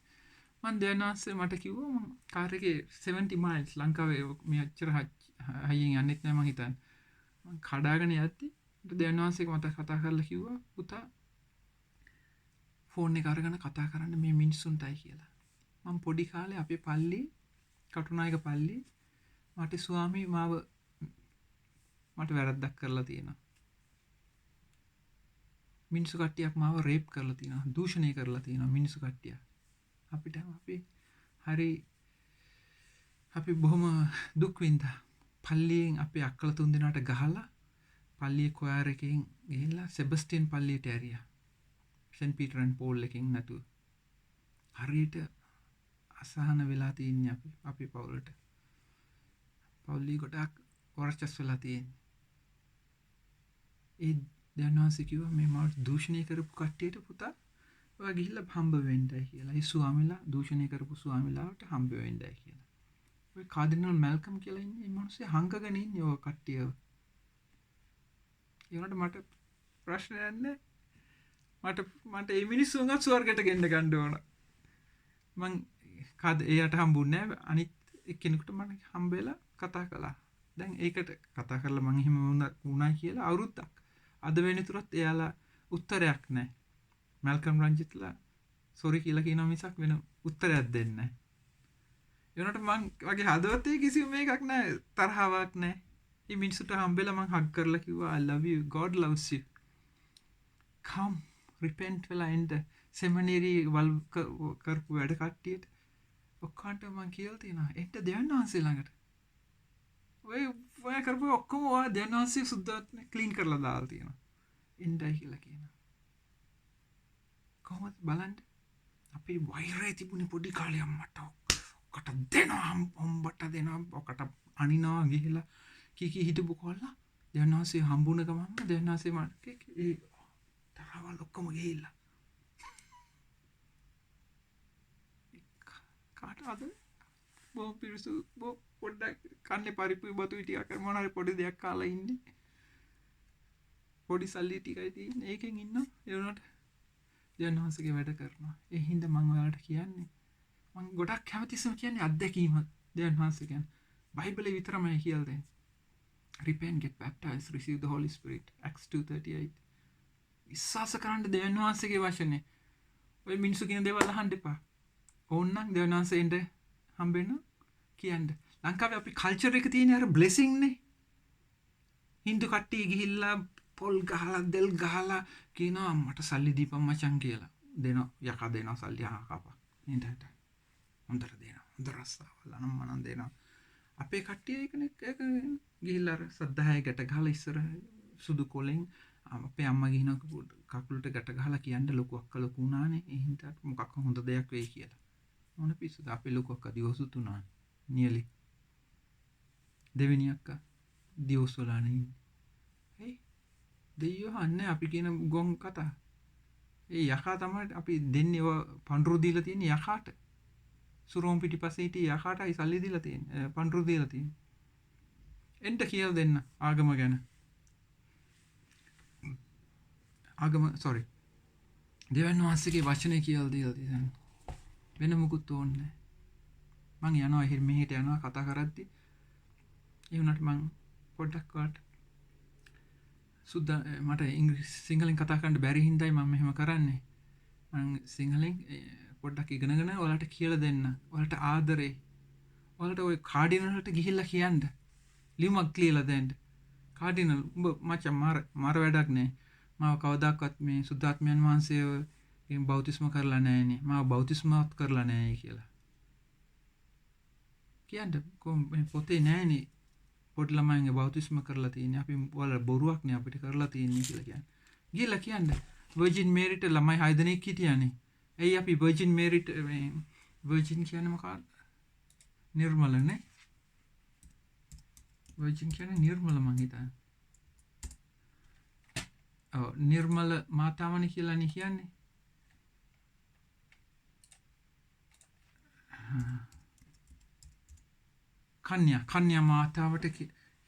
මං දෙවියන් වහන්සේ මට කිව්වා මං කාර් එකේ 70 miles ලංකාවේ මේ අච්චර හයියෙන් යන්නෙත් නැහැ මං හිතන්නේ. මං කඩාගෙන යද්දි දෙවියන් වහන්සේක මට කතා කරලා කිව්වා පුතා ෆෝන් එක අරගෙන කතා කරන්න මේ මිනිස්සුන්ටයි කියලා. මම පොඩි කාලේ අපේ පල්ලි කටුනායක පල්ලි මට ස්වාමී මට වැරද්දක් කරලා තියෙනවා. මිනිස්සු කට්ටියක් මාව රේප් කරලා තියෙනවා, දූෂණය කරලා තියෙනවා මිනිස්සු කට්ටිය. අපි බොහොම දුක් විඳා. පල්ලියෙන් අපේ අක්කලා තුන් දෙනාට ගහලා පල්ලියේ කොයාර් එකෙන් ගිහිල්ලා සෙබස්ටියන් පල්ලියට ඇරියා. සෙන්ට් පීටර් ඇන්ඩ් පෝල් එකෙන් නැතුව. හරියට අසහන වෙලා තියන්නේ අපි පවුලට. පවුලි ගොඩක් වරචස් වෙලා තියෙන්නේ. ඒ දෙවියන් වහන්සේ කිව්වා මේ මාව දූෂණය කරපු කට්ටියට පුතා ඔයා ගිහිල්ලා හම්බ වෙන්නයි කියලා. ඒ ස්වාමීලා දූෂණය කරපු ස්වාමීලාට හම්බ වෙන්නයි කියලා. ඔය කාඩිනල් මැල්කම් කියලා ඉන්නේ මේ මිනිස්සේ හංගගෙන ඉන්නේ ඔය කට්ටියව. ඒ වුණාට මට ප්‍රශ්නයක් නැහැ. මට මේ මිනිස්සුන්ව ස්වර්ගයට ගෙන්න ගන්න ඕන. මං එයාට හම්බුන්නේ නැහැ. අනිත් එක්කෙනෙකුට මම හම්බෙලා කතා කළා. දැන් ඒකට කතා කරලා මං එහෙම වුණා කියලා අවුරුද්දක්. අද වෙනතුරත් එයාලා උත්තරයක් නැහැ. මැල්කම් රංජිත්ලා සෝරි කියලා කියනවා මිසක් වෙන උත්තරයක් දෙන්නේ නැහැ. ඒ වුණාට මං වගේ හදවතේ කිසිම මේකක් නැහැ. තරහාවක් නැහැ. මේ මිනිස්සුන්ට හම්බෙලා මං හග් කරලා කිව්වා I love you. God loves you. come repent වෙලා එන්න සෙමිනරි වල් කරපු වැඩ කට්ටියට ඔක්කොන්ට මං කියලා තියෙනවා එන්න දෙවියන් වහන්සේ ළඟට. ඔය කරපු ඔක්කොම ඔයා දෙවියන් වහන්සේ සුද්ධාත්ම ක්ලීන් කරලා දාලා තියෙනවා. එන්නයි කියලා කියනවා. කොහොමද බලන්න අපි වෛරය තිබුණේ පොඩි කාලේ අම්මට ඔකට දෙනවා හම්බට දෙනවා ඔකට අනිනවා ගිහිලා කී හිටපු කොල්ලා දෙවියන් වහන්සේ හම්බුන ගමන් දෙවියන් වහන්සේ මට ඒ තරවල් ඔක්කොම ගිහිල්ලා කාටද බෝ පිරිසු බෝ පොඩ්ඩක් කන්නේ පරිප්පු බතු ටිකක් කර මොන හරි පොඩි දෙයක් කාලා ඉන්නේ පොඩි සල්ලි ටිකයි තියෙන්නේ ඒකෙන් ඉන්නවා ඒ වුණාට දෙවියන් වහන්සේගේ වැඩ කරනවා ඒ හින්දා මම ඔයාලට කියන්නේ මම ගොඩක් කැමතිසම කියන්නේ අත්දැකීම දෙවියන් වහන්සේ කියන්නේ බයිබලේ විතරමයි කියලා දෙන්නේ repent get baptized receive the holy spirit acts 2:38 විශ්වාස කරන්න දෙවියන් වහන්සේගේ වචනේ ඔය මිනිස්සු කියන දේවල් අහන්න එපා ඕන්නම් දෙවියන් වහන්සේට හම්බෙන්න කියන්න ලංකාවේ අපි කල්චර් එක තියෙන අර බ්ලෙසිං නේ හින්දු කට්ටිය ගිහිල්ලා පොල් ගහලා දෙල් ගහලා කියනවා මට සල්ලි දීපන් මචං කියලා දෙනවා යකා දෙනවා සල්ලි කපා නින්දට හොඳට දෙනවා හොඳ රස්සාවල් අනම්මනම් දෙනවා අපේ කට්ටිය ඒක ගිහිල්ලා අර සද්ධාය ගැට ගහලා ඉස්සර සුදු කොලෙන් අපේ අම්මා ගිහින කකුලට ගැට ගහලා කියන්න ලොකු අක්කා ලොකු වුණානේ. ඒ හින්දා මොකක් හොඳ දෙයක් වෙයි කියලා. මොන පිස්සුද? අපේ ලොකු අක්කා දිවසුත් වුණා. නියලි. දෙවෙනි අක්කා දිවස් වලානේ ඉන්නේ. හේ දෙයියෝ අන්නේ අපි කියන ගොන් කතා. ඒ යකා තමයි අපි දෙන්නේ පඳුරු දීලා තියෙන්නේ යකාට. සුරෝම් පිටිපස්සේ හිටිය යකාටයි සල්ලි දීලා තියෙන්නේ. පඳුරු දීලා තියෙන්නේ. එන්ට කියලා දෙන්න ආගම ගැන. ආගම sorry. දෙවියන් වහන්සේගේ වචනේ කියලා දීලා තියෙනවා. වෙන මොකුත් ඕනේ නැහැ. මං යනවා එහෙ මෙහෙට යනවා කතා කරද්දි ඒ වුණාට මං පොඩ්ඩක් වාට සුද්ද මට සිංහලෙන් කතා කරන්න බැරි හින්දායි මම මෙහෙම කරන්නේ. මං සිංහලෙන් පොඩ්ඩක් ඉගෙනගෙන ඔයාලට කියලා දෙන්න. ඔයාලට ආදරේ. ඔයාලට ওই කාඩිනල් වලට ගිහිල්ලා කියන්න. ලියුමක් ලියලා දෙන්න. කාඩිනල් උඹ මචං මාර වැඩක් නෑ. මාව කවදාවත් මේ සුද්ධාත්මයන් වහන්සේ බෞතිස්ම කරලා නෑනේ. මාව බෞතිස්මවත් කරලා නෑ කියලා. කියන්න කොහොම පොතේ නෑනේ. පොඩි ළමයින්ගේ බෞතිස්ම කරලා තියෙන්නේ. අපි ඔයාලා බොරුවක් නේ අපිට කරලා තියෙන්නේ කියලා කියන්නේ. ගිහලා කියන්න. වර්ජින් මේරිට ළමයි 6 දෙනෙක් හිටියානේ. ඇයි අපි වර්ජින් මේරිට මේ වර්ජින් කියන්නේ මොකක්ද? නිර්මලනේ. වර්ජින් කියන්නේ නිර්මල මං හිතන්නේ. ඔව් නිර්මල මාතාවනේ කියලානේ කියන්නේ. කන්‍යා මාතාවට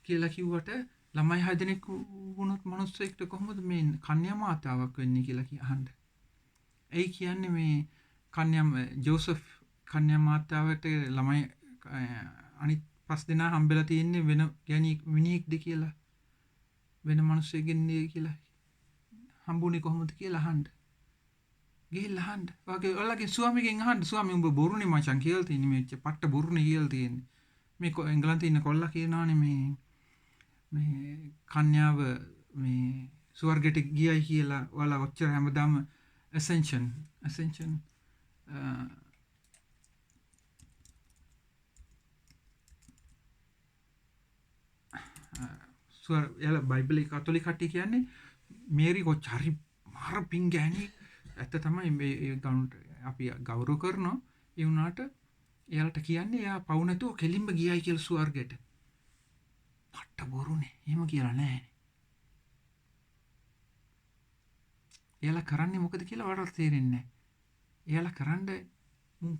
කියලා කිව්වට ළමයි 6 දෙනෙක් වුණොත් මිනිස්සෙක්ට කොහොමද මේ කන්‍යා මාතාවක් වෙන්නේ කියලා අහන්න. ඒ කියන්නේ මේ ජෝසප් කන්‍යා මාතාවට ළමයි අනිත් 5 දෙනා හම්බෙලා තියෙන්නේ වෙන මිනිහෙක්ද කියලා වෙන මිනිස්සෙක්ගෙන් කියලා හම්බුනේ කොහොමද කියලා අහන්න. ගිහිල්ලා අහන්න. ඔයාලගේ ස්වාමිගෙන් අහන්න. ස්වාමී උඹ බොරුනේ මචං කියලා තියෙන්නේ මේ පට්ට බොරුනේ කියලා තියෙන්නේ. මේ එංගලන්තේ ඉන්න කොල්ලා කියනවානේ මේ කන්‍යාව මේ ස්වර්ගයට ගියයි කියලා ඔයාලා ඔච්චර හැමදාම ascension එයාලා බයිබලේ කතෝලික කට්ටිය කියන්නේ මේරි කොච්චරි මාර පිං ගෑණි ඇත්ත තමයි මේ ගනුට අපි ගෞරව කරනවා ඒ වුණාට එයාලට කියන්නේ එයා පව් නැතුව කෙලින්ම ගියයි කියලා ස්වර්ගයට. පට්ට බොරුනේ. එහෙම කියලා නැහැ. එයාලා කරන්නේ මොකද කියලා වඩාත් තේරෙන්නේ නැහැ. එයාලා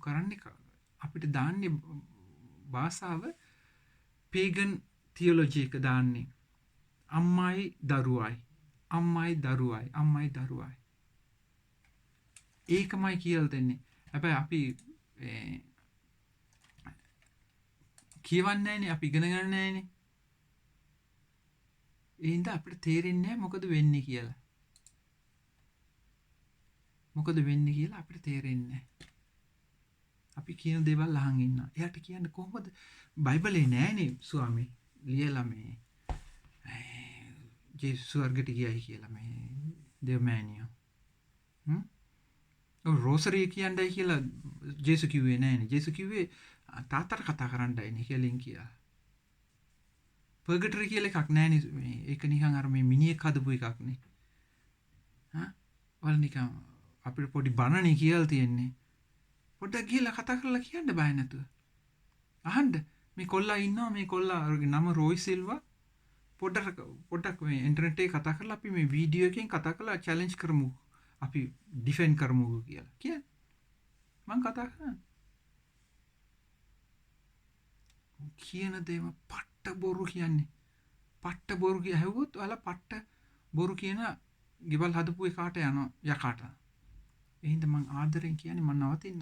කරන්නේ අපිට දාන්නේ භාෂාව pagan theology එක දාන්නේ. අම්මයි දරුවයි. ඒකමයි කියලා දෙන්නේ. හැබැයි අපි කියවන්නේ නැහැනේ අපි ඉගෙන ගන්න නැහැනේ. ඒ හින්දා අපිට තේරෙන්නේ නැහැ මොකද වෙන්නේ කියලා. අපිට තේරෙන්නේ නැහැ. අපි කියන දේවල් අහන් ඉන්නවා. එයාට කියන්නේ කොහොමද බයිබලේ නැහැනේ ස්වාමී ලියලා මේ ජේසුස් ස්වර්ගයට ගියයි කියලා මේ දෙවමෑනියෝ. රෝසරිය කියන්නයි කියලා ජේසු කිව්වේ නැහැනේ. ජේසු කිව්වේ තාත්තට කතා කරන්නයි කියලා කියලා. පර්ගටරි කියලා එකක් නැහැනේ මේ ඒක නිකන් අර මේ මිනිහෙක් හදපු එකක් නේ. වල නිකන් අපිට පොඩි බණනේ කියලා තියෙන්නේ. පොඩ්ඩක් ගිහලා කතා කරලා කියන්න බෑ නැතුව. අහන්න මේ කොල්ලා ඉන්නවා මේ කොල්ලාගේ නම රොයි සිල්වා පොඩ්ඩක් මේ ඉන්ටර්නෙට් එකේ කතා කරලා අපි මේ වීඩියෝ එකෙන් කතා කරලා චැලෙන්ජ් කරමු. අපි ඩිෆෙන්ඩ් කරමු කියලා. කියන්න. මං කතා කරන්නේ. කියන දේම පට්ට බොරු කියන්නේ. පට්ට බොරු ඇහුවොත් ඔයාලා පට්ට බොරු කියන ගෙවල් හදපු එකාට යනවා යකාට. ඒ හින්දා මං ආදරෙන් කියන්නේ මං නවතින්න.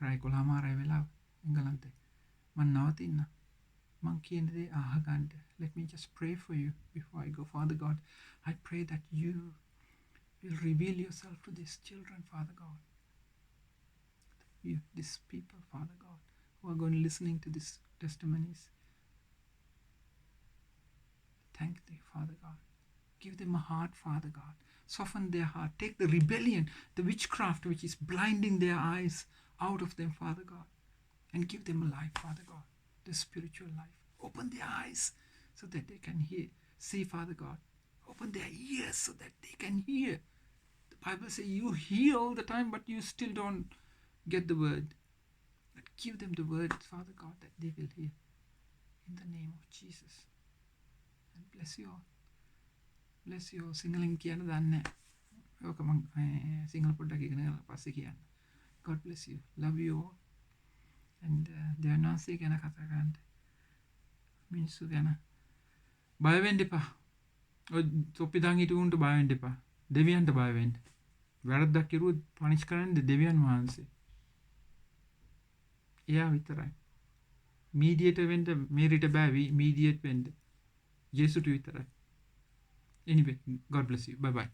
රායි කොළමාරයි වෙලාව එංගලන්තේ. මං නවතින්න. මං කියන දේ අහගන්න. Let me just pray for you before I go. Father God, I pray that you will reveal yourself to these children, Father God. These people, Father God, who are going listening to these testimonies. Thank thee, Father God. Give them a heart, Father God. Soften their heart. Take the rebellion, the witchcraft which is blinding their eyes out of them, Father God. And give them a life, Father God. The spiritual life. Open their eyes so that they can hear. See, Father God, open their ears so that they can hear. The Bible says you hear all the time, but you still don't get the word. But give them the word, Father God, that they will hear. In the name of Jesus. And bless you all. Bless you all. සිංහලෙන් කියන්න දන්නේ නැහැ. ඕක මම සිංහල පොඩ්ඩක් ඉගෙන ගන්න පස්සේ කියන්න. God bless you. Love you all. And දෙවනාන්සේ ගැන කතා කරන්න. මිනිස්සු ගැන බය වෙන්න එපා. ඔය තොප්පි දාන් හිටු උන්ට බය වෙන්න එපා. දෙවියන්ට බය වෙන්න. වැරද්දක් කරුවොත් පනිෂ් කරන්නේ දෙවියන් වහන්සේ. එයා විතරයි. මීඩියේටර් වෙන්න මේරිට බෑ මීඩියේට් වෙන්න. ජේසුට විතරයි. Anyway, God bless you. Bye bye.